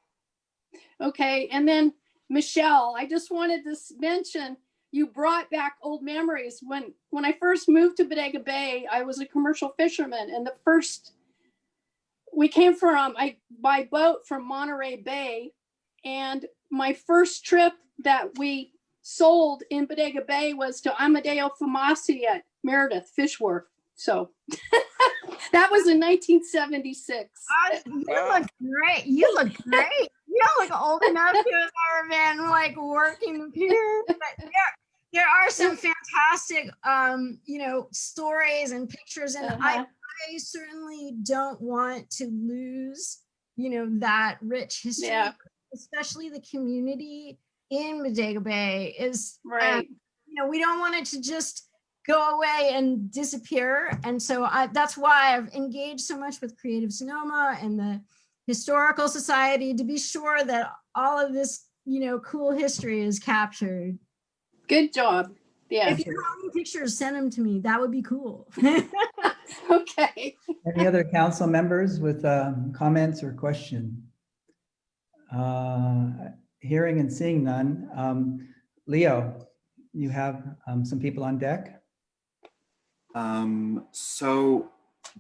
Okay, and then Michelle, I just wanted to mention, you brought back old memories. When I first moved to Bodega Bay, I was a commercial fisherman, and we came by boat from Monterey Bay, and my first trip that we sold in Bodega Bay was to Amadeo Fumasi at Meredith Fish Wharf. So that was in 1976. You look great. You look great. You don't look old enough to have ever been like working the pier. But there are some fantastic stories and pictures, and I certainly don't want to lose that rich history. Yeah. Especially the community in Bodega Bay is right. We don't want it to just go away and disappear. And so that's why I've engaged so much with Creative Sonoma and the Historical Society to be sure that all of this, cool history is captured. Good job. Yeah. If you have any pictures, send them to me. That would be cool. Okay. Any other council members with comments or question? Hearing and seeing none. Leo, you have some people on deck? So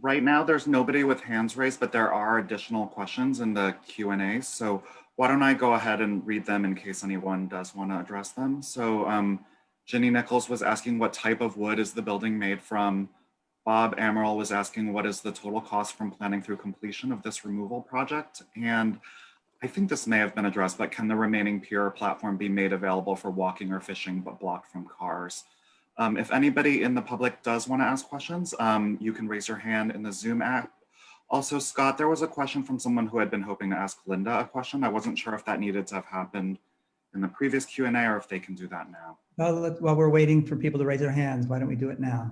right now there's nobody with hands raised, but there are additional questions in the Q&A. So why don't I go ahead and read them in case anyone does want to address them. So Jenny Nichols was asking what type of wood is the building made from. Bob Amaral was asking what is the total cost from planning through completion of this removal project? And I think this may have been addressed, but can the remaining pier or platform be made available for walking or fishing but blocked from cars? If anybody in the public does want to ask questions, you can raise your hand in the Zoom app. Also, Scott, there was a question from someone who had been hoping to ask Linda a question. I wasn't sure if that needed to have happened in the previous Q&A or if they can do that now. While we're waiting for people to raise their hands, why don't we do it now?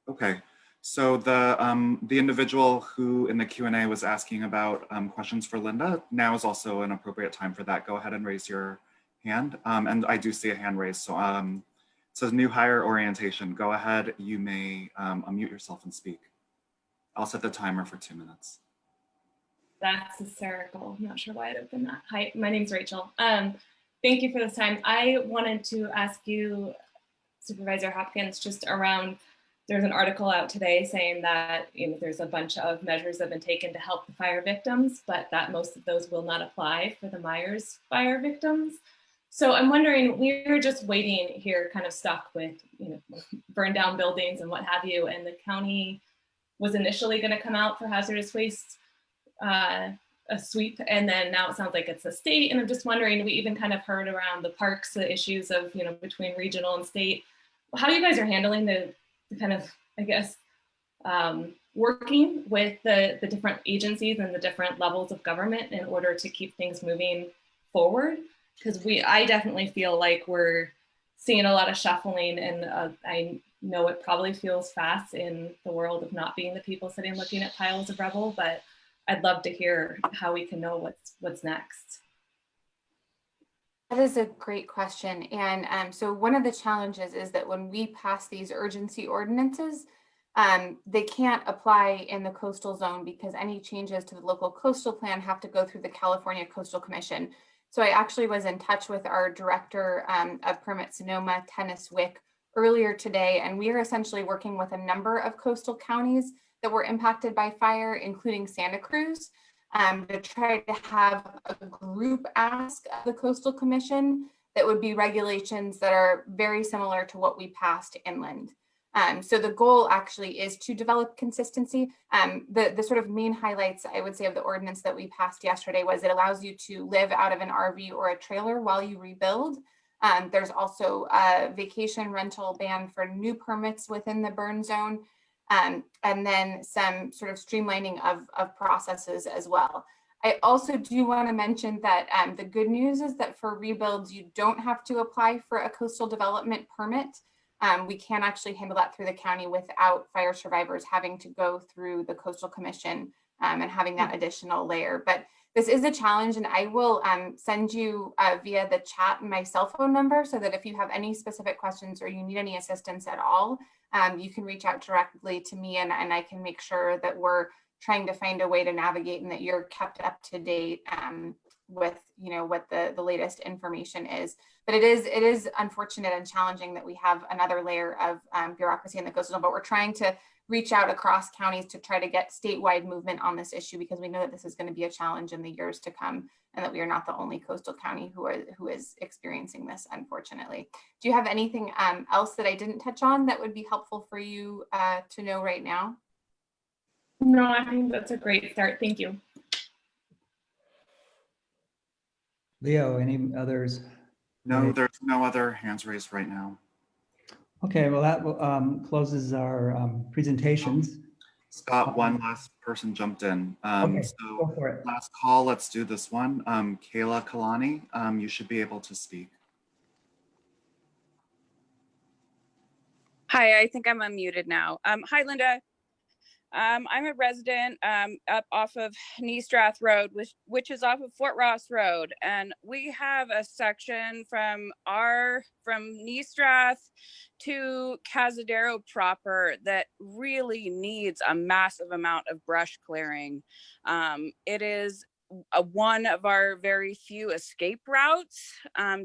Okay. So the individual who in the Q&A was asking about questions for Linda, now is also an appropriate time for that. Go ahead and raise your hand. And I do see a hand raised. So it says new hire orientation. Go ahead, you may unmute yourself and speak. I'll set the timer for 2 minutes. That's hysterical. I'm not sure why I'd opened that. Hi, my name's Rachel. Thank you for this time. I wanted to ask you, Supervisor Hopkins, just around, there's an article out today saying that there's a bunch of measures that have been taken to help the fire victims, but that most of those will not apply for the Myers fire victims. So I'm wondering, we're just waiting here, kind of stuck with burned down buildings and what have you, and the county was initially going to come out for hazardous waste a sweep, and then now it sounds like it's a state. And I'm just wondering, we even kind of heard around the parks, the issues of between regional and state. How you guys are handling the kind of, I guess, working with the different agencies and the different levels of government in order to keep things moving forward? Because I definitely feel like we're seeing a lot of shuffling, and I know it probably feels fast in the world of not being the people sitting looking at piles of rubble, but I'd love to hear how we can know what's next. That is a great question. And so one of the challenges is that when we pass these urgency ordinances, they can't apply in the coastal zone because any changes to the local coastal plan have to go through the California Coastal Commission. So I actually was in touch with our director of Permit Sonoma, Tennis Wick, earlier today, and we are essentially working with a number of coastal counties that were impacted by fire, including Santa Cruz, to try to have a group ask of the Coastal Commission that would be regulations that are very similar to what we passed inland. So the goal actually is to develop consistency. The sort of main highlights, I would say, of the ordinance that we passed yesterday was it allows you to live out of an RV or a trailer while you rebuild. There's also a vacation rental ban for new permits within the burn zone. And then some sort of streamlining of processes as well. I also do want to mention that the good news is that for rebuilds, you don't have to apply for a coastal development permit. We can actually handle that through the county without fire survivors having to go through the Coastal Commission and having that additional layer. But this is a challenge, and I will send you via the chat my cell phone number so that if you have any specific questions or you need any assistance at all, you can reach out directly to me, and I can make sure that we're trying to find a way to navigate and that you're kept up to date with what the latest information is. But it is unfortunate and challenging that we have another layer of bureaucracy in the coastal zone, but we're trying to reach out across counties to try to get statewide movement on this issue, because we know that this is going to be a challenge in the years to come, and that we are not the only coastal county who is experiencing this, unfortunately. Do you have anything else that I didn't touch on that would be helpful for you to know right now? No, I think that's a great start. Thank you. Leo, any others? No, there's no other hands raised right now. Okay, well, that closes our presentations. Scott, one last person jumped in. Okay, So go for it. last call, let's do this one. Kayla Kalani, you should be able to speak. Hi, I think I'm unmuted now. Hi, Linda. I'm a resident up off of Neestrath Road, which is off of Fort Ross Road. And we have a section from Neestrath to Cazadero proper that really needs a massive amount of brush clearing. It is one of our very few escape routes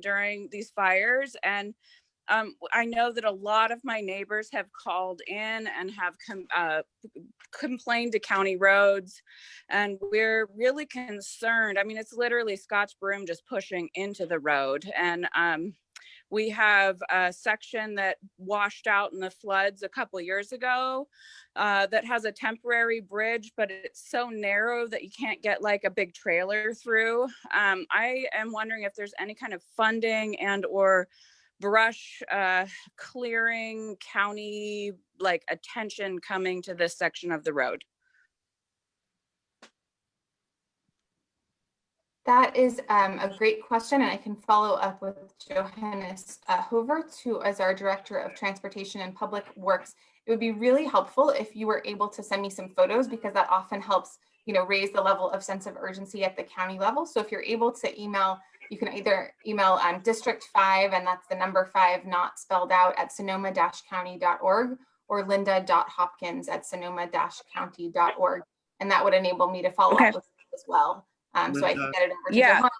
during these fires. And I know that a lot of my neighbors have called in and have complained to county roads, and we're really concerned. I mean, it's literally Scotch broom just pushing into the road. And we have a section that washed out in the floods a couple years ago that has a temporary bridge, but it's so narrow that you can't get like a big trailer through. I am wondering if there's any kind of funding and or brush clearing county like attention coming to this section of the road. That is a great question, and I can follow up with Johannes Hovert, who is our Director of Transportation and Public Works. It would be really helpful if you were able to send me some photos, because that often helps, raise the level of sense of urgency at the county level. So if you're able to email, you can either email District 5, and that's the number 5 not spelled out, at sonoma-county.org, or linda.hopkins@sonoma-county.org. And that would enable me to follow up with you as well. So I can get it over to Johannes.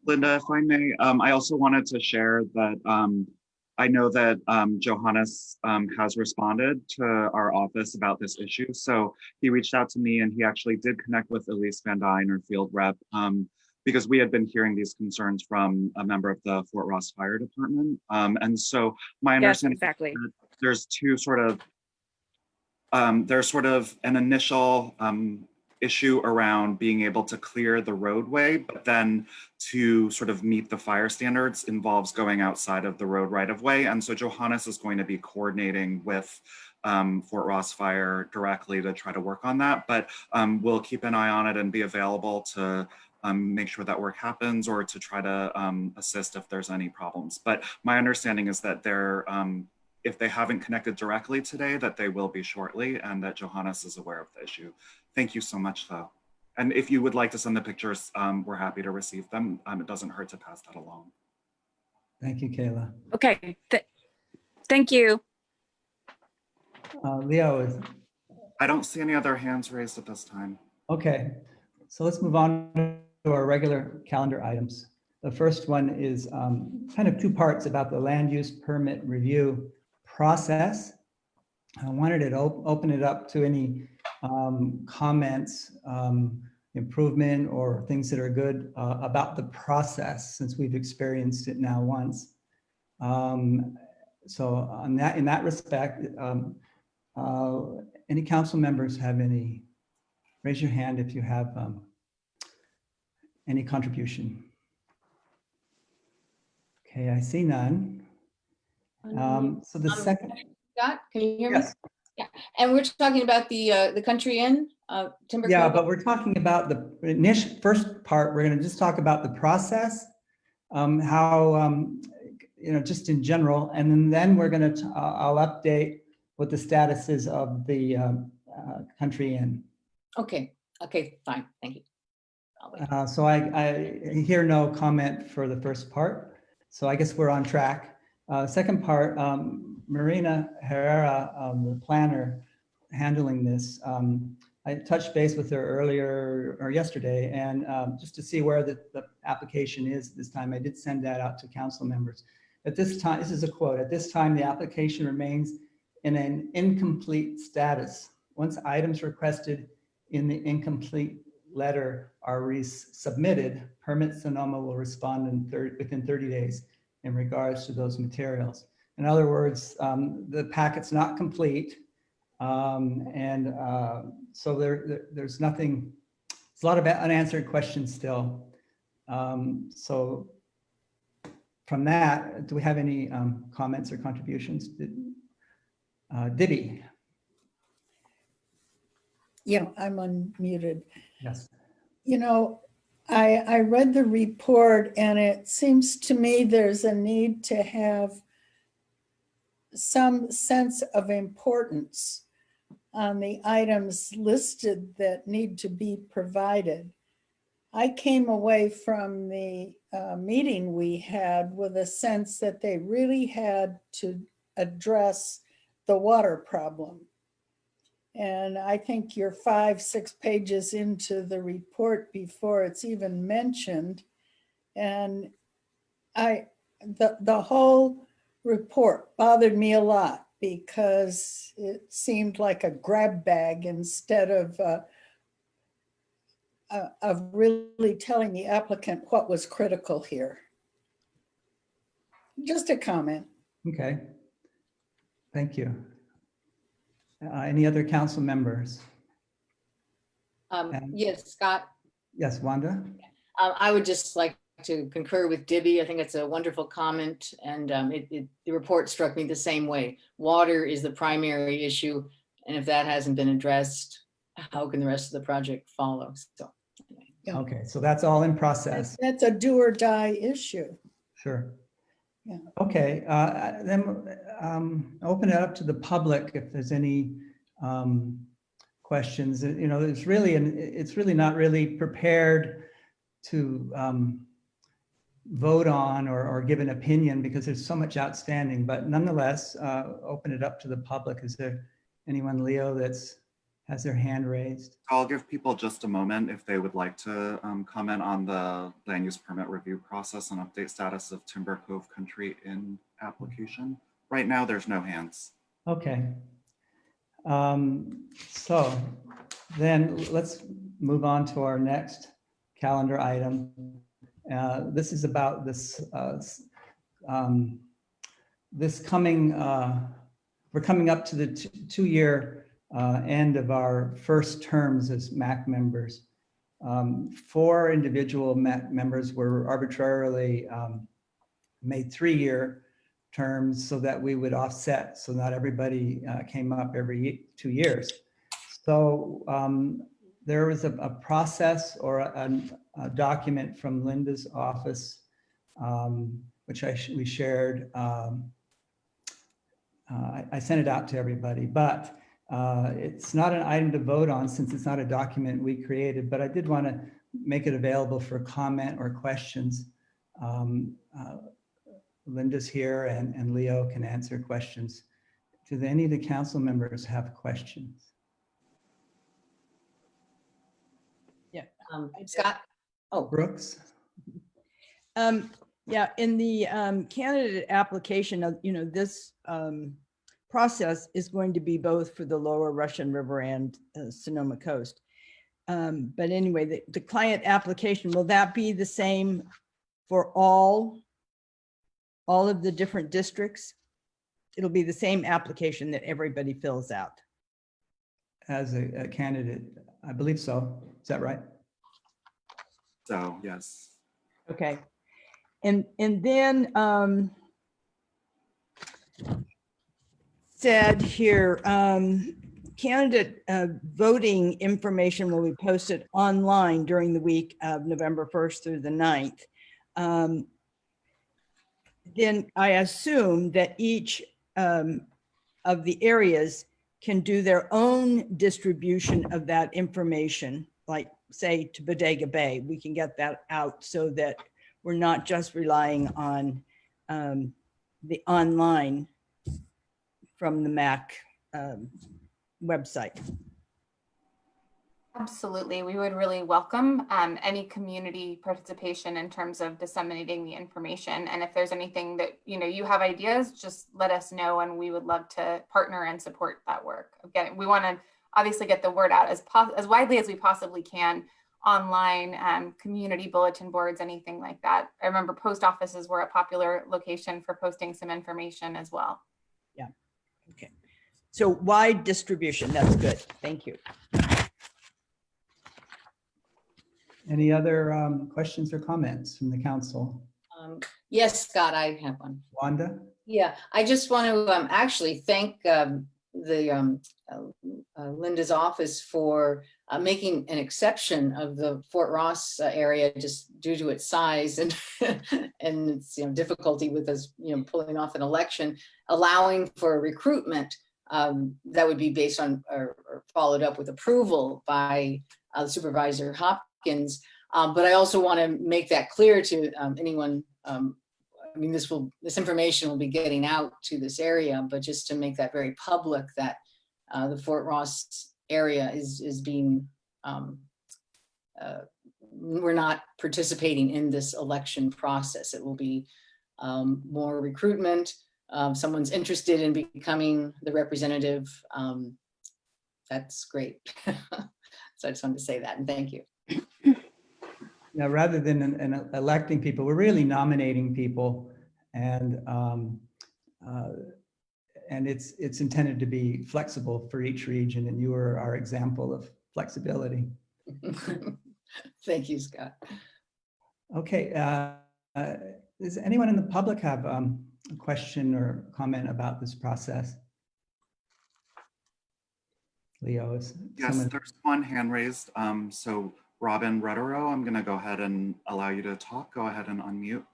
Linda, if I may, I also wanted to share that I know that Johannes has responded to our office about this issue. So he reached out to me, and he actually did connect with Elise Van Dyne, our field rep, because we had been hearing these concerns from a member of the Fort Ross Fire Department. And so my understanding is that there's two sort of, there's sort of an initial issue around being able to clear the roadway, but then to sort of meet the fire standards involves going outside of the road right of way. And so Johannes is going to be coordinating with Fort Ross Fire directly to try to work on that, but we'll keep an eye on it and be available to make sure that work happens, or to try to assist if there's any problems. But my understanding is that they're, if they haven't connected directly today, that they will be shortly, and that Johannes is aware of the issue. Thank you so much, though. And if you would like to send the pictures, we're happy to receive them. It doesn't hurt to pass that along. Thank you, Kayla. Okay, thank you. Leo. I don't see any other hands raised at this time. Okay, so let's move on to our regular calendar items. The first one is kind of two parts about the land use permit review process. I wanted to open it up to any comments improvement or things that are good about the process, since we've experienced it now once. So on that, in that respect, any council members have any, raise your hand if you have any contribution. Okay, I see none. So the second. Scott, can you hear me? Yes. Yeah, and we're talking about the Country Inn, Timber. Yeah, Cove? but we're talking about the initial first part. We're going to just talk about the process, how, you know, just in general, and then we're going to, I'll update what the status is of the Country Inn. Okay, okay, fine, thank you. So I hear no comment for the first part. So I guess we're on track. Second part, Marina Herrera, the planner handling this. I touched base with her earlier or yesterday, and just to see where the application is this time. I did send that out to council members. At this time, this is a quote, "At this time, the application remains in an incomplete status. Once items requested in the incomplete letter are resubmitted, Permit Sonoma will respond within 30 days in regards to those materials." In other words, the packet's not complete. So there's nothing, there's a lot of unanswered questions still. So from that, do we have any comments or contributions? Dibby. Yeah, I'm unmuted. Yes. You know, I read the report, and it seems to me there's a need to have some sense of importance on the items listed that need to be provided. I came away from the meeting we had with a sense that they really had to address the water problem. And I think you're 5-6 pages into the report before it's even mentioned. And the whole report bothered me a lot because it seemed like a grab bag instead of really telling the applicant what was critical here. Just a comment. Okay. Thank you. Any other council members? Yes, Scott. Yes, Wanda? I would just like to concur with Dibby. I think it's a wonderful comment, and the report struck me the same way. Water is the primary issue, and if that hasn't been addressed, how can the rest of the project follow? So, yeah. Okay, so that's all in process. That's a do or die issue. Sure. Yeah. Okay, then open it up to the public if there's any questions. You know, it's really not really prepared to vote on or give an opinion because there's so much outstanding, but nonetheless, open it up to the public. Is there anyone, Leo, has their hand raised? I'll give people just a moment if they would like to comment on the land use permit review process and update status of Timber Cove Country Inn application. Right now, there's no hands. Okay. So then let's move on to our next calendar item. This is about this we're coming up to the two-year end of our first terms as MAC members. 4 individual MAC members were arbitrarily made 3-year terms so that we would offset, so not everybody came up every 2 years. So there was a process or a document from Linda's office, which we shared. I sent it out to everybody, but it's not an item to vote on since it's not a document we created, but I did want to make it available for comment or questions. Linda's here and Leo can answer questions. Do any of the council members have questions? yeah, Scott. Oh, Brooks? Yeah, in the candidate application, you know, this process is going to be both for the lower Russian River and Sonoma coast. But anyway, the client application, will that be the same for all of the different districts? It'll be the same application that everybody fills out. As a candidate, I believe so. Is that right? So, yes. Okay. And then said here, candidate voting information will be posted online during the week of November 1st through the 9th. Then I assume that each of the areas can do their own distribution of that information, like say to Bodega Bay, we can get that out so that we're not just relying on the online from the MAC website. Absolutely. We would really welcome any community participation in terms of disseminating the information. And if there's anything that, you have ideas, just let us know and we would love to partner and support that work. Again, we want to obviously get the word out as widely as we possibly can online, community bulletin boards, anything like that. I remember post offices were a popular location for posting some information as well. Yeah. Okay. So wide distribution, that's good. Thank you. Any other questions or comments from the council? Yes, Scott, I have one. Wanda? Yeah, I just want to actually thank Linda's office for making an exception of the Fort Ross area just due to its size and and its difficulty with us pulling off an election, allowing for recruitment that would be based on or followed up with approval by Supervisor Hopkins. But I also want to make that clear to anyone. I mean, this information will be getting out to this area, but just to make that very public that the Fort Ross area is being, we're not participating in this election process. It will be more recruitment. Someone's interested in becoming the representative. That's great. So I just wanted to say that and thank you. Now, rather than electing people, we're really nominating people, and it's intended to be flexible for each region, and you are our example of flexibility. Thank you, Scott. Okay, does anyone in the public have a question or comment about this process? Leo, is yes, someone... there's one hand raised. So Robin Rutterow, I'm going to go ahead and allow you to talk. Go ahead and unmute.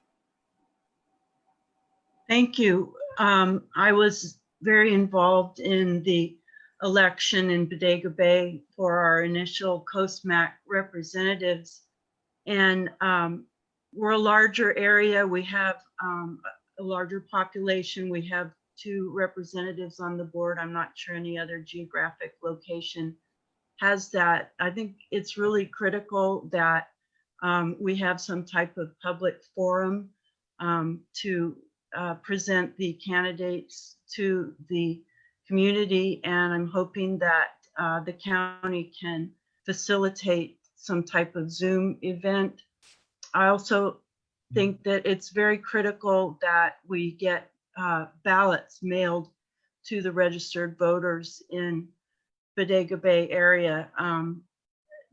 Thank you. I was very involved in the election in Bodega Bay for our initial COSTMAC representatives. And we're a larger area. We have a larger population. We have 2 representatives on the board. I'm not sure any other geographic location has that. I think it's really critical that we have some type of public forum to present the candidates to the community. And I'm hoping that the county can facilitate some type of Zoom event. I also think that it's very critical that we get ballots mailed to the registered voters in Bodega Bay area.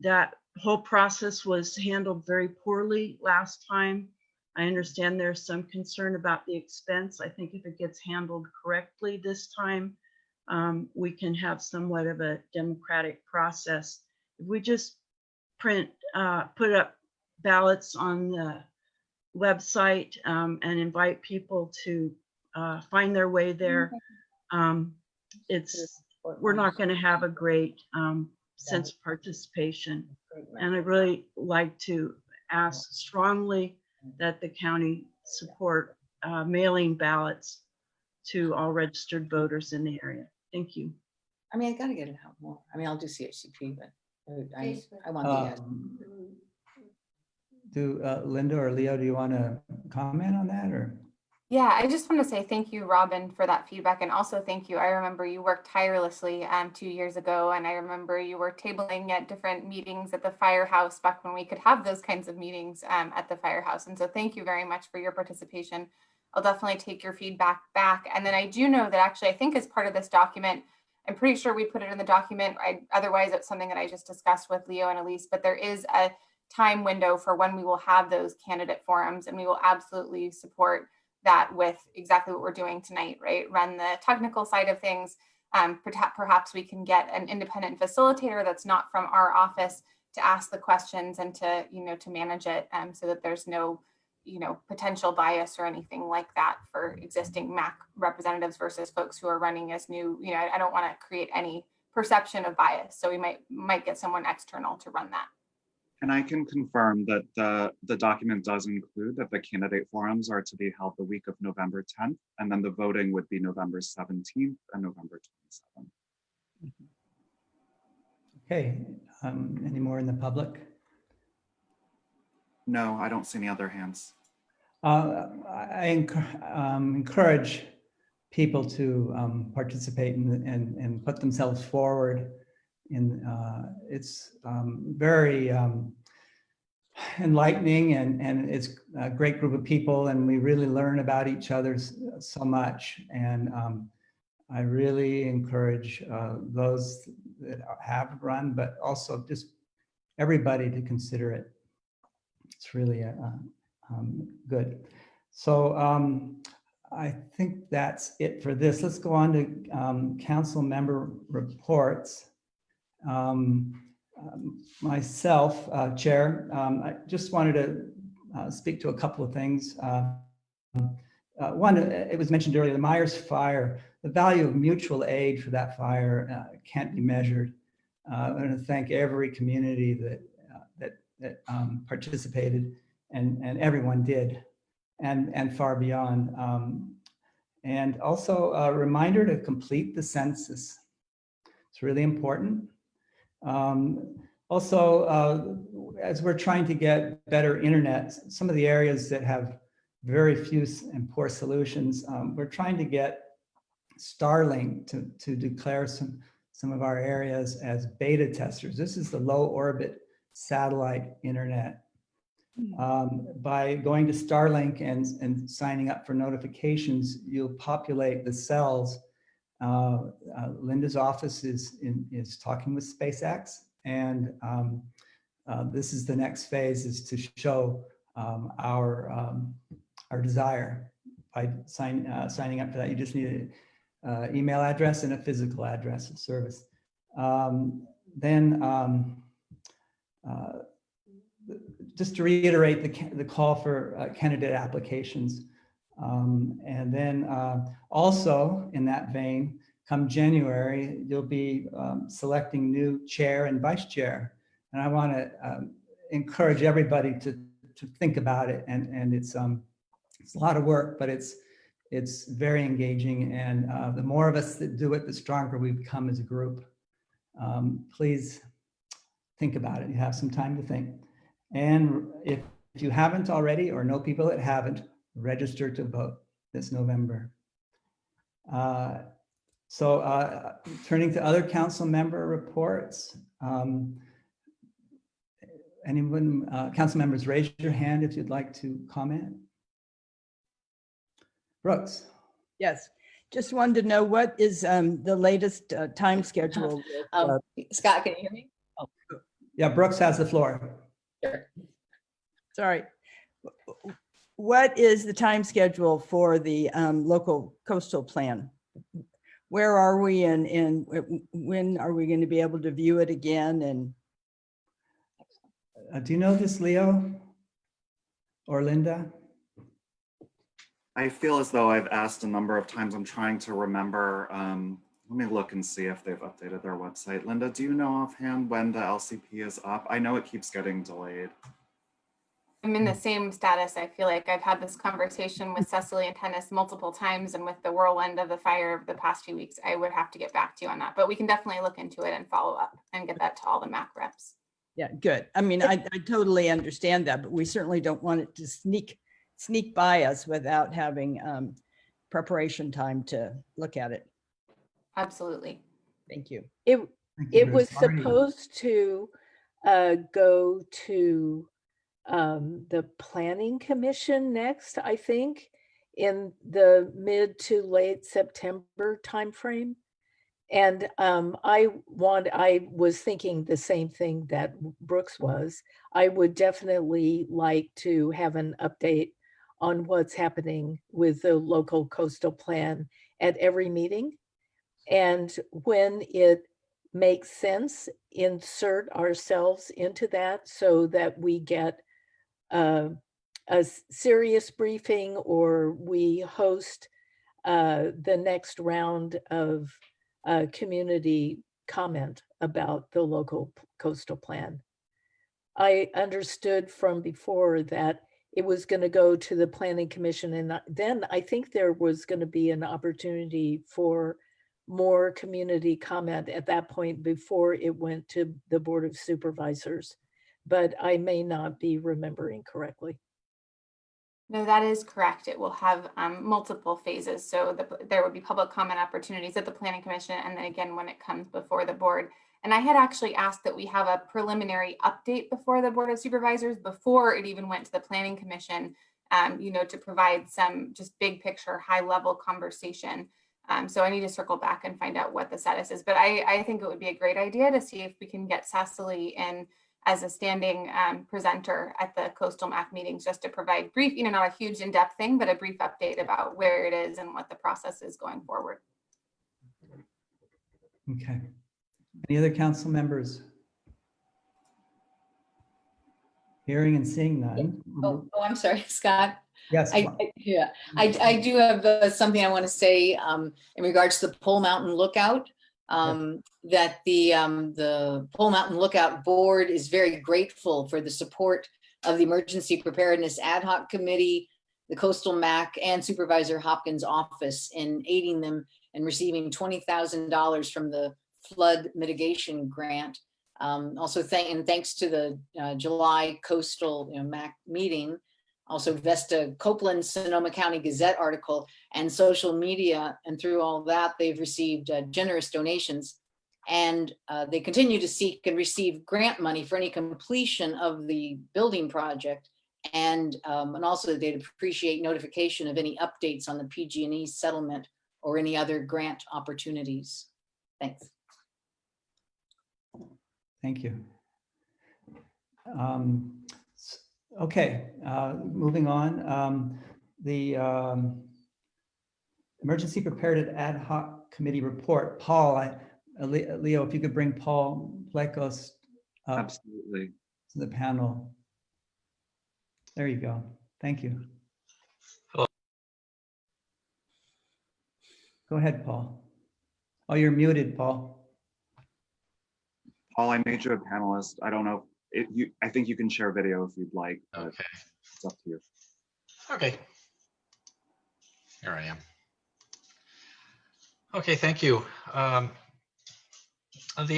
That whole process was handled very poorly last time. I understand there's some concern about the expense. I think if it gets handled correctly this time, we can have somewhat of a democratic process. If we just put up ballots on the website and invite people to find their way there, we're not going to have a great sense of participation. And I'd really like to ask strongly that the county support mailing ballots to all registered voters in the area. Thank you. I mean, I got to get it out more. I mean, I'll do CHCP, but I want the ad. Do Linda or Leo, do you want to comment on that, or? Yeah, I just want to say thank you, Robin, for that feedback. And also thank you. I remember you worked tirelessly 2 years ago. And I remember you were tabling at different meetings at the firehouse back when we could have those kinds of meetings at the firehouse. And so thank you very much for your participation. I'll definitely take your feedback back. And then I do know that actually, I think as part of this document, I'm pretty sure we put it in the document. Otherwise, it's something that I just discussed with Leo and Elise, but there is a time window for when we will have those candidate forums, and we will absolutely support that with exactly what we're doing tonight, right? Run the technical side of things. Perhaps we can get an independent facilitator that's not from our office to ask the questions and to, to manage it so that there's no, potential bias or anything like that for existing MAC representatives versus folks who are running as new. I don't want to create any perception of bias. So we might get someone external to run that. And I can confirm that the document does include that the candidate forums are to be held the week of November 10th, and then the voting would be November 17th and November 27th. Okay, any more in the public? No, I don't see any other hands. I encourage people to participate and put themselves forward. It's very enlightening, and it's a great group of people, and we really learn about each other so much. And I really encourage those that have run, but also just everybody to consider it. It's really good. So I think that's it for this. Let's go on to council member reports. Myself, Chair, I just wanted to speak to a couple of things. One, it was mentioned earlier, the Myers fire, the value of mutual aid for that fire can't be measured. I want to thank every community that participated, and everyone did, and far beyond. And also a reminder to complete the census. It's really important. Also, as we're trying to get better internet, some of the areas that have very few and poor solutions, we're trying to get Starlink to declare some of our areas as beta testers. This is the low orbit satellite internet. By going to Starlink and signing up for notifications, you'll populate the cells. Linda's office is talking with SpaceX, and this is the next phase, is to show our desire by signing up for that. You just need an email address and a physical address of service. Just to reiterate the call for candidate applications. And then also in that vein, come January, you'll be selecting new chair and vice chair. And I want to encourage everybody to think about it. And it's a lot of work, but it's very engaging. And the more of us that do it, the stronger we become as a group. Please think about it. You have some time to think. And if you haven't already, or know people that haven't, register to vote this November. Turning to other council member reports. Anyone, council members, raise your hand if you'd like to comment. Brooks. Yes, just wanted to know what is the latest time schedule? Scott, can you hear me? Oh. Yeah, Brooks has the floor. Sure. Sorry. What is the time schedule for the local coastal plan? Where are we, and when are we going to be able to view it again? And do you know this, Leo or Linda? I feel as though I've asked a number of times. I'm trying to remember. Let me look and see if they've updated their website. Linda, do you know offhand when the LCP is up? I know it keeps getting delayed. I'm in the same status. I feel like I've had this conversation with Cecily and Tennis multiple times, and with the whirlwind of the fire of the past few weeks, I would have to get back to you on that. But we can definitely look into it and follow up and get that to all the MAC reps. Yeah, good. I mean, I totally understand that, but we certainly don't want it to sneak sneak by us without having preparation time to look at it. Absolutely. Thank you. Thank you, It Bruce. was Marty? supposed to go to the Planning Commission next, I think, in the mid to late September timeframe. And I was thinking the same thing that Brooks was. I would definitely like to have an update on what's happening with the local coastal plan at every meeting. And when it makes sense, insert ourselves into that so that we get a serious briefing, or we host the next round of community comment about the local coastal plan. I understood from before that it was going to go to the Planning Commission, and then I think there was going to be an opportunity for more community comment at that point before it went to the Board of Supervisors, but I may not be remembering correctly. No, that is correct. It will have multiple phases. So there would be public comment opportunities at the Planning Commission, and then again when it comes before the board. And I had actually asked that we have a preliminary update before the Board of Supervisors before it even went to the Planning Commission, to provide some just big picture, high level conversation. So I need to circle back and find out what the status is. But I think it would be a great idea to see if we can get Cecily in as a standing presenter at the Coastal MAC meetings, just to provide brief, not a huge in-depth thing, but a brief update about where it is and what the process is going forward. Okay. Any other council members? Hearing and seeing none. Oh, I'm sorry, Scott. Yes. I do have something I want to say in regards to the Pole Mountain Lookout. That the Pole Mountain Lookout Board is very grateful for the support of the Emergency Preparedness Ad Hoc Committee, the Coastal MAC, and Supervisor Hopkins' office in aiding them in receiving $20,000 from the flood mitigation grant. Also, thanks to the July Coastal MAC meeting, also Vesta Copeland's Sonoma County Gazette article and social media, and through all that, they've received generous donations, and they continue to seek and receive grant money for any completion of the building project, and also they'd appreciate notification of any updates on the PG&E settlement or any other grant opportunities. Thanks. Thank you. Okay, moving on. The Emergency Preparedness Ad Hoc Committee report. Paul, Leo, if you could bring Paul Plecos up. Absolutely. To the panel. There you go. Thank you. Hello. Go ahead, Paul. Oh, you're muted, Paul. Paul, I made you a panelist. I don't know. I think you can share video if you'd like. Okay. It's up to you. Okay. Here I am. Okay, thank you. The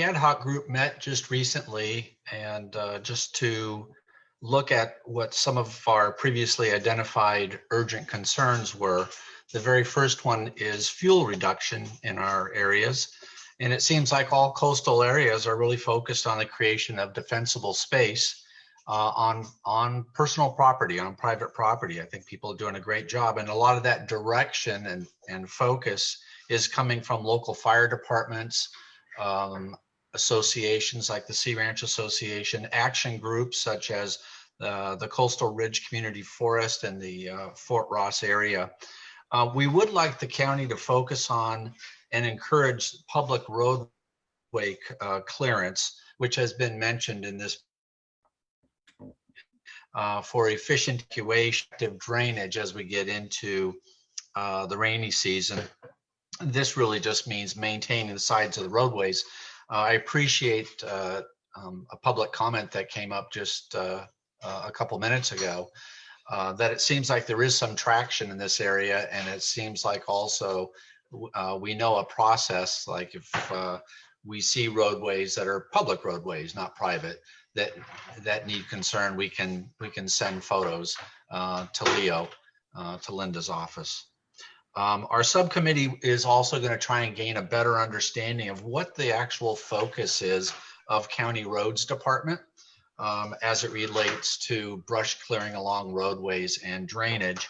ad hoc group met just recently, and just to look at what some of our previously identified urgent concerns were. The very first one is fuel reduction in our areas. And it seems like all coastal areas are really focused on the creation of defensible space on personal property, on private property. I think people are doing a great job. And a lot of that direction and focus is coming from local fire departments, associations like the Sea Ranch Association, action groups such as the Coastal Ridge Community Forest and the Fort Ross area. We would like the county to focus on and encourage public roadway clearance, which has been mentioned in this for efficient evacuation of drainage as we get into the rainy season. This really just means maintaining the sides of the roadways. I appreciate a public comment that came up just a couple minutes ago, that it seems like there is some traction in this area, and it seems like also we know a process, like if we see roadways that are public roadways, not private, that need concern, we can send photos. to Leo, to Linda's office. Our subcommittee is also going to try and gain a better understanding of what the actual focus is of County Roads Department as it relates to brush clearing along roadways and drainage,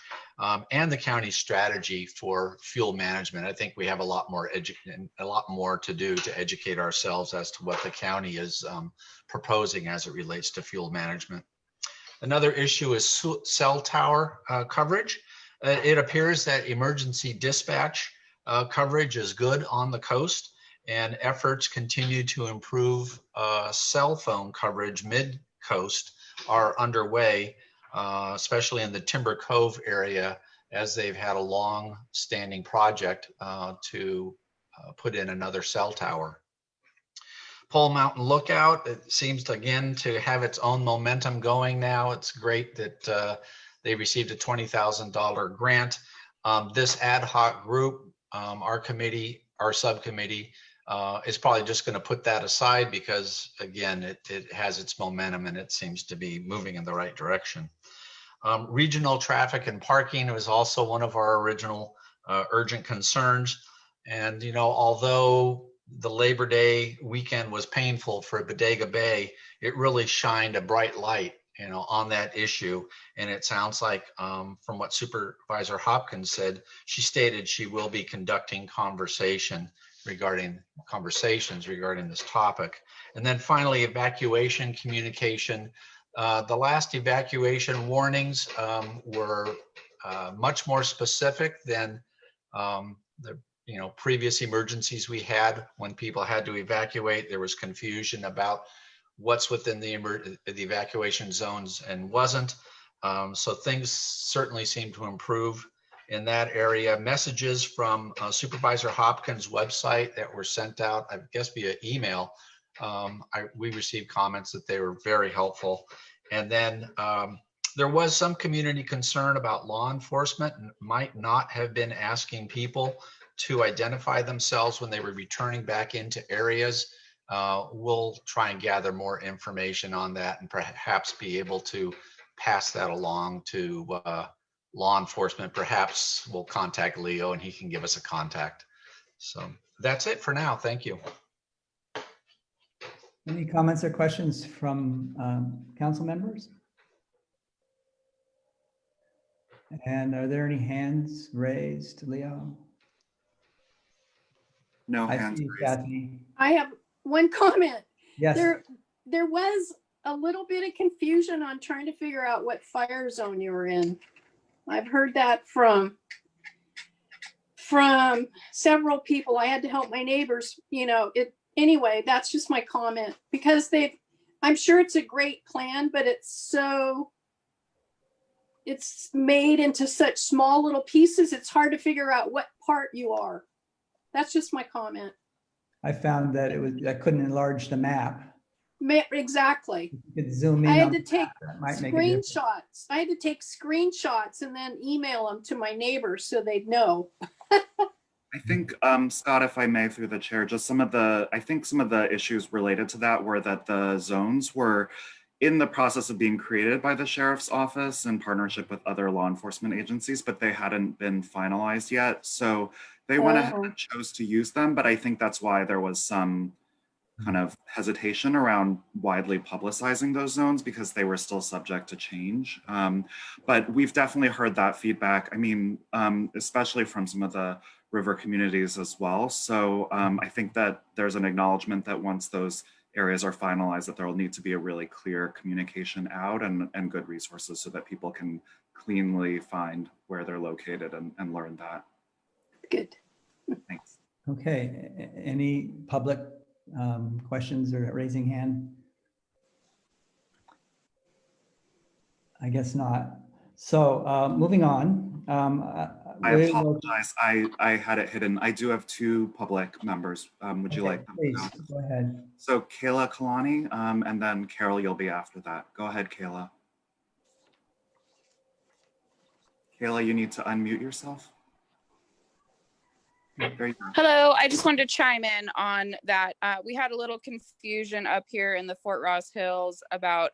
and the county strategy for fuel management. I think we have a lot more to do to educate ourselves as to what the county is proposing as it relates to fuel management. Another issue is cell tower coverage. It appears that emergency dispatch coverage is good on the coast, and efforts continue to improve cell phone coverage mid-coast are underway, especially in the Timber Cove area, as they've had a long-standing project to put in another cell tower. Pole Mountain Lookout, it seems to, again, to have its own momentum going now. It's great that they received a $20,000 grant. This ad hoc group, our subcommittee, is probably just going to put that aside because, again, it has its momentum and it seems to be moving in the right direction. Regional traffic and parking was also one of our original urgent concerns. And, you know, although the Labor Day weekend was painful for Bodega Bay, it really shined a bright light, you know, on that issue. And it sounds like from what Supervisor Hopkins said, she stated she will be conducting conversations regarding this topic. And then finally, evacuation communication. The last evacuation warnings were much more specific than the previous emergencies we had. When people had to evacuate, there was confusion about what's within the evacuation zones and wasn't. So things certainly seem to improve in that area. Messages from Supervisor Hopkins' website that were sent out, I guess via email, we received comments that they were very helpful. And then there was some community concern about law enforcement might not have been asking people to identify themselves when they were returning back into areas. We'll try and gather more information on that and perhaps be able to pass that along to law enforcement. Perhaps we'll contact Leo and he can give us a contact. So that's it for now. Thank you. Any comments or questions from council members? And are there any hands raised, Leo? No I hands see you, raised. Kathy. I have one comment. Yes. There was a little bit of confusion on trying to figure out what fire zone you were in. I've heard that from several people. I had to help my neighbors, anyway, that's just my comment, because I'm sure it's a great plan, but it's made into such small little pieces. It's hard to figure out what part you are. That's just my comment. I found that I couldn't enlarge the map. Exactly. You could zoom in. I had on to the take map. That might make a difference. screenshots. I had to take screenshots and then email them to my neighbors so they'd know. I think, Scott, if I may, through the chair, just some of the issues related to that were that the zones were in the process of being created by the sheriff's office in partnership with other law enforcement agencies, but they hadn't been finalized yet. So they went ahead and chose to use them, but I think that's why there was some kind of hesitation around widely publicizing those zones, because they were still subject to change. But we've definitely heard that feedback. I mean, especially from some of the river communities as well. So I think that there's an acknowledgement that once those areas are finalized, that there will need to be a really clear communication out and good resources so that people can cleanly find where they're located and learn that. Good. Thanks. Okay, any public questions or raising hand? I guess not. So moving on. I apologize. I had it hidden. I do have two public members. Would you like them? Please, go ahead. So Kayla Kalani, and then Carol, you'll be after that. Go ahead, Kayla. Kayla, you need to unmute yourself. There you go. Hello, I just wanted to chime in on that. We had a little confusion up here in the Fort Ross Hills about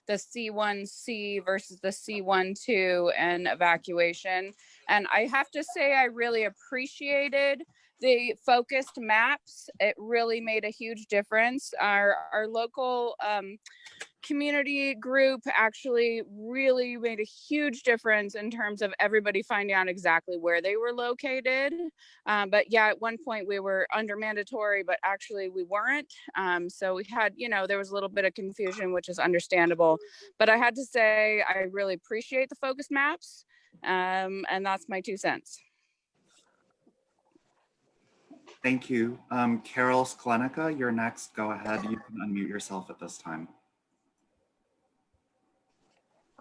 the C1C versus the C12 and evacuation. And I have to say, I really appreciated the focused maps. It really made a huge difference. Our local community group actually really made a huge difference in terms of everybody finding out exactly where they were located. But yeah, at one point we were under mandatory, but actually we weren't. So we had, there was a little bit of confusion, which is understandable. But I had to say, I really appreciate the focus maps. And that's my 2 cents. Thank you. Carol Sklenica, you're next. Go ahead. You can unmute yourself at this time.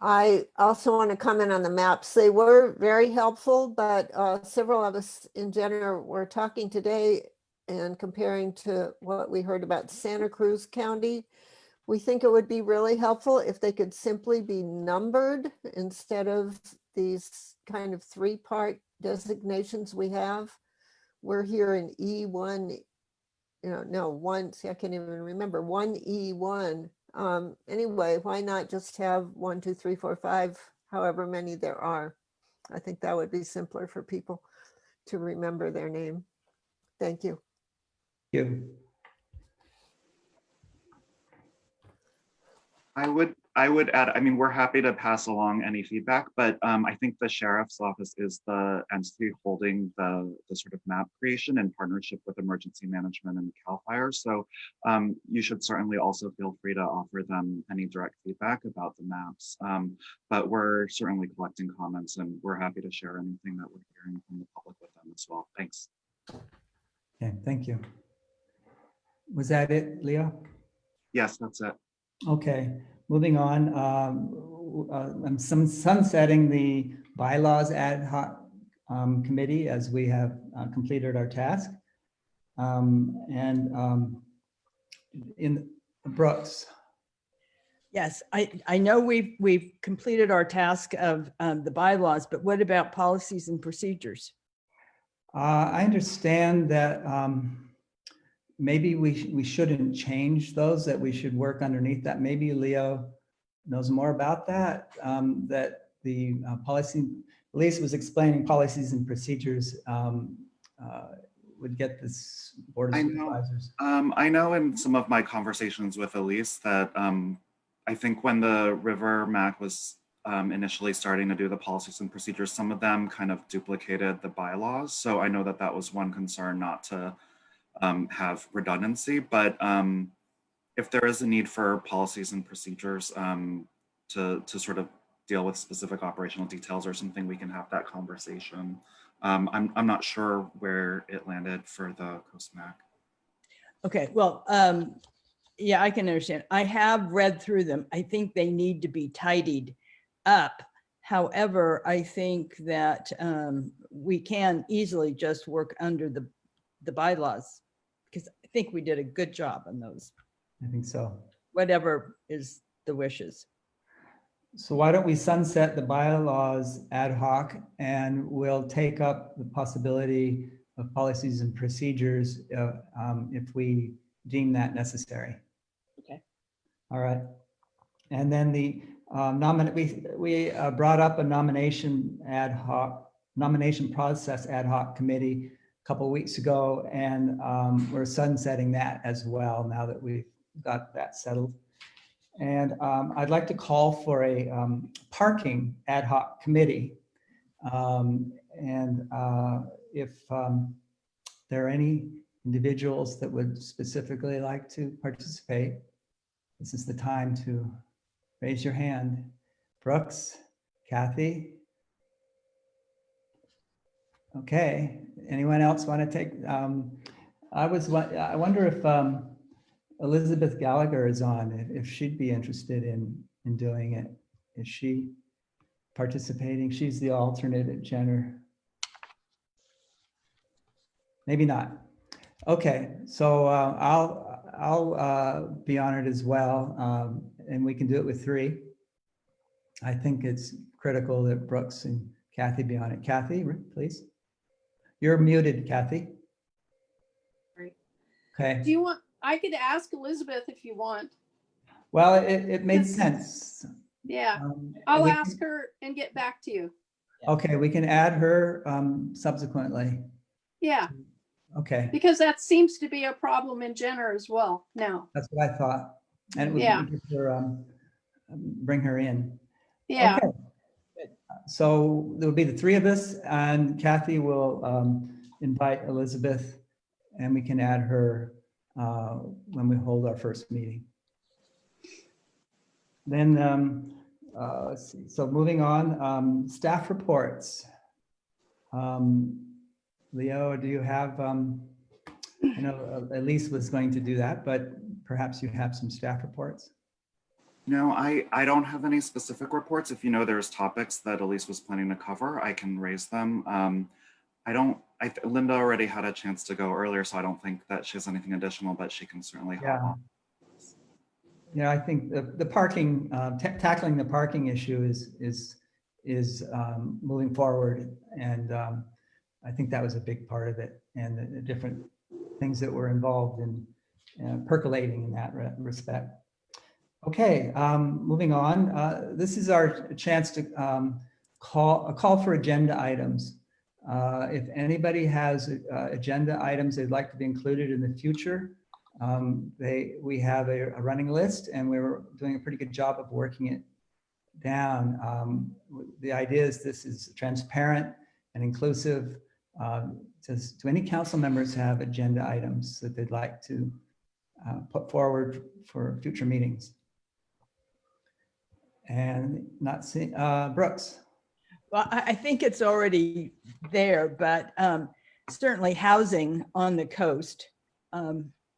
I also want to comment on the maps. They were very helpful, but several of us in Jenner were talking today and comparing to what we heard about Santa Cruz County. We think it would be really helpful if they could simply be numbered instead of these kind of 3-part designations we have. We're here in E1, I can't even remember, 1E1. Anyway, why not just have 1, 2, 3, 4, 5, however many there are? I think that would be simpler for people to remember their name. Thank you. Thank you. I would add, we're happy to pass along any feedback, but I think the sheriff's office is the entity holding the sort of map creation in partnership with emergency management and CAL FIRE. So you should certainly also feel free to offer them any direct feedback about the maps. But we're certainly collecting comments and we're happy to share anything that we're hearing from the public with them as well. Thanks. Okay, thank you. Was that it, Leo? Yes, that's it. Okay, moving on. I'm sunsetting the bylaws ad hoc committee as we have completed our task. In Brooks. Yes, I know we've completed our task of the bylaws, but what about policies and procedures? I understand that maybe we shouldn't change those, that we should work underneath that. Maybe Leo knows more about that, that the policy, Elise was explaining policies and procedures would get this board of supervisors. I know in some of my conversations with Elise that I think when the River MAC was initially starting to do the policies and procedures, some of them kind of duplicated the bylaws. So I know that that was one concern, not to have redundancy, but if there is a need for policies and procedures to sort of deal with specific operational details or something, we can have that conversation. I'm not sure where it landed for the Coast MAC. Okay, well, yeah, I can understand. I have read through them. I think they need to be tidied up. However, I think that we can easily just work under the bylaws, because I think we did a good job on those. I think so. Whatever is the wishes. So why don't we sunset the bylaws ad hoc, and we'll take up the possibility of policies and procedures if we deem that necessary. Okay. All right. And then the we brought up a nomination process ad hoc committee a couple of weeks ago, and we're sunsetting that as well now that we've got that settled. And I'd like to call for a parking ad hoc committee. If there are any individuals that would specifically like to participate, this is the time to raise your hand. Brooks, Kathy. Okay, anyone else want to take? I wonder if Elizabeth Gallagher is on, if she'd be interested in doing it. Is she participating? She's the alternate at Jenner. Maybe not. Okay, so I'll be on it as well, and we can do it with 3. I think it's critical that Brooks and Kathy be on it. Kathy, please. You're muted, Kathy. Right. Okay. Do you want? I could ask Elizabeth if you want. Well, it made sense. Yeah, Um, I'll we ask can- her and get back to you. Okay, we can add her subsequently. Yeah, Okay, because that seems to be a problem in Jenner as well now. that's what I thought. And we Yeah. can get her, bring her in. Yeah. Okay. So there'll be the three of us, and Kathy will invite Elizabeth, and we can add her when we hold our first meeting. Then, let's see, so moving on, staff reports. Leo, do you have, I know Elise was going to do that, but perhaps you have some staff reports? No, I don't have any specific reports. If you know there's topics that Elise was planning to cover, I can raise them. Linda already had a chance to go earlier, so I don't think that she has anything additional, but she can certainly hop on. Yeah, I think the parking, tackling the parking issue is moving forward, and I think that was a big part of it, and the different things that were involved in percolating in that respect. Okay, moving on. This is our chance to call for agenda items. If anybody has agenda items they'd like to be included in the future, we have a running list, and we're doing a pretty good job of working it down. The idea is this is transparent and inclusive. Do any council members have agenda items that they'd like to put forward for future meetings? And not seeing, Brooks. Well, I think it's already there, but certainly housing on the coast,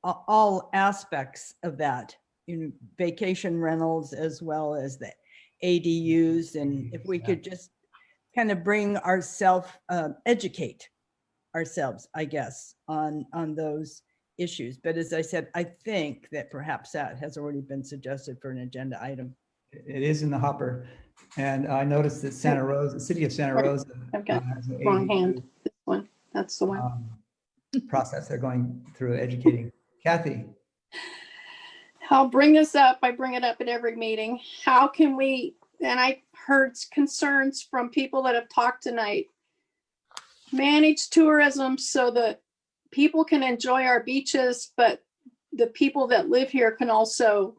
all aspects of that, vacation rentals as well as the ADUs. And if we could just kind of bring educate ourselves, I guess, on those issues. But as I said, I think that perhaps that has already been suggested for an agenda item. It is in the hopper. And I noticed that Santa Rosa, the city of Santa Rosa. I've got has an wrong ADU, hand. This one, that's the one. process they're going through educating. Kathy. I'll bring this up. I bring it up at every meeting. How can we, and I heard concerns from people that have talked tonight, manage tourism so that people can enjoy our beaches, but the people that live here can also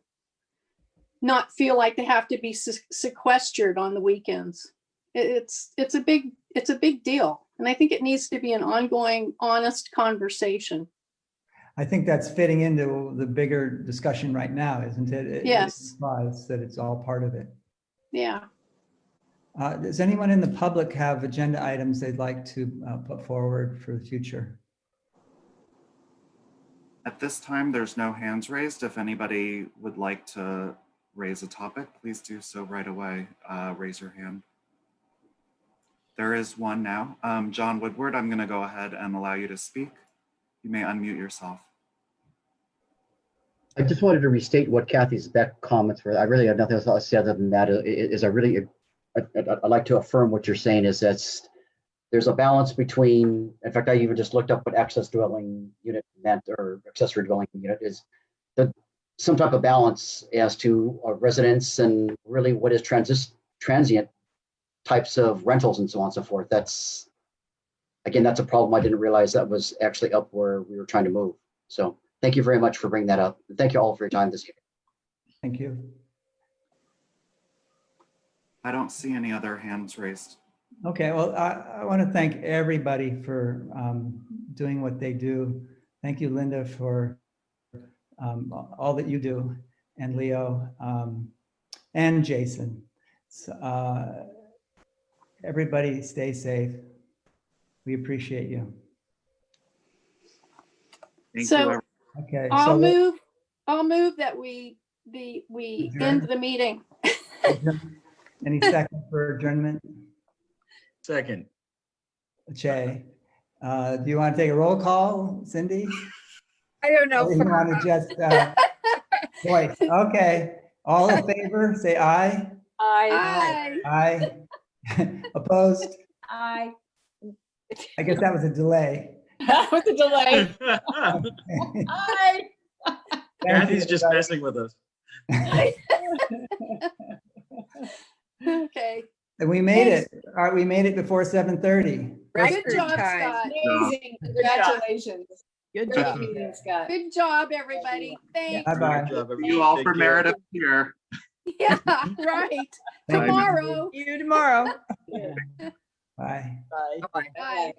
not feel like they have to be sequestered on the weekends. It's a big deal. And I think it needs to be an ongoing, honest conversation. I think that's fitting into the bigger discussion right now, isn't it? Yes. It implies that it's all part of it. Yeah. Does anyone in the public have agenda items they'd like to put forward for the future? At this time, there's no hands raised. If anybody would like to raise a topic, please do so right away. Raise your hand. There is one now. John Woodward, I'm going to go ahead and allow you to speak. You may unmute yourself. I just wanted to restate what Kathy's Beck comments were. I really have nothing else to say other than that. I'd like to affirm what you're saying is there's a balance between, in fact, I even just looked up what access dwelling unit meant, or accessory dwelling unit is, some type of balance as to residents and really what is transient types of rentals and so on and so forth. That's a problem. I didn't realize that was actually up where we were trying to move. So thank you very much for bringing that up. Thank you all for your time this evening. Thank you. I don't see any other hands raised. Okay, well, I want to thank everybody for doing what they do. Thank you, Linda, for all that you do, and Leo, and Jason. So, everybody stay safe. We appreciate you. Thank So you. Okay. I'll move that we end the meeting. Any second for adjournment? Second. Che, do you want to take a roll call, Cindy? I don't know. Or you want to just voice? Okay. All in favor, say aye. Aye. Aye. Opposed? Aye. I guess that was a delay. That was a delay. Okay. Aye. Kathy's just messing with us. Okay. And we made it. All right, we made it before 7:30. Good job, Scott. Amazing. Congratulations. Good Great job. meeting, Scott. Good job, everybody. Thanks. Bye-bye. Thank you all for Meredith here. Yeah, right. Thank you. Tomorrow. See you tomorrow. Bye. Bye. Bye. Bye.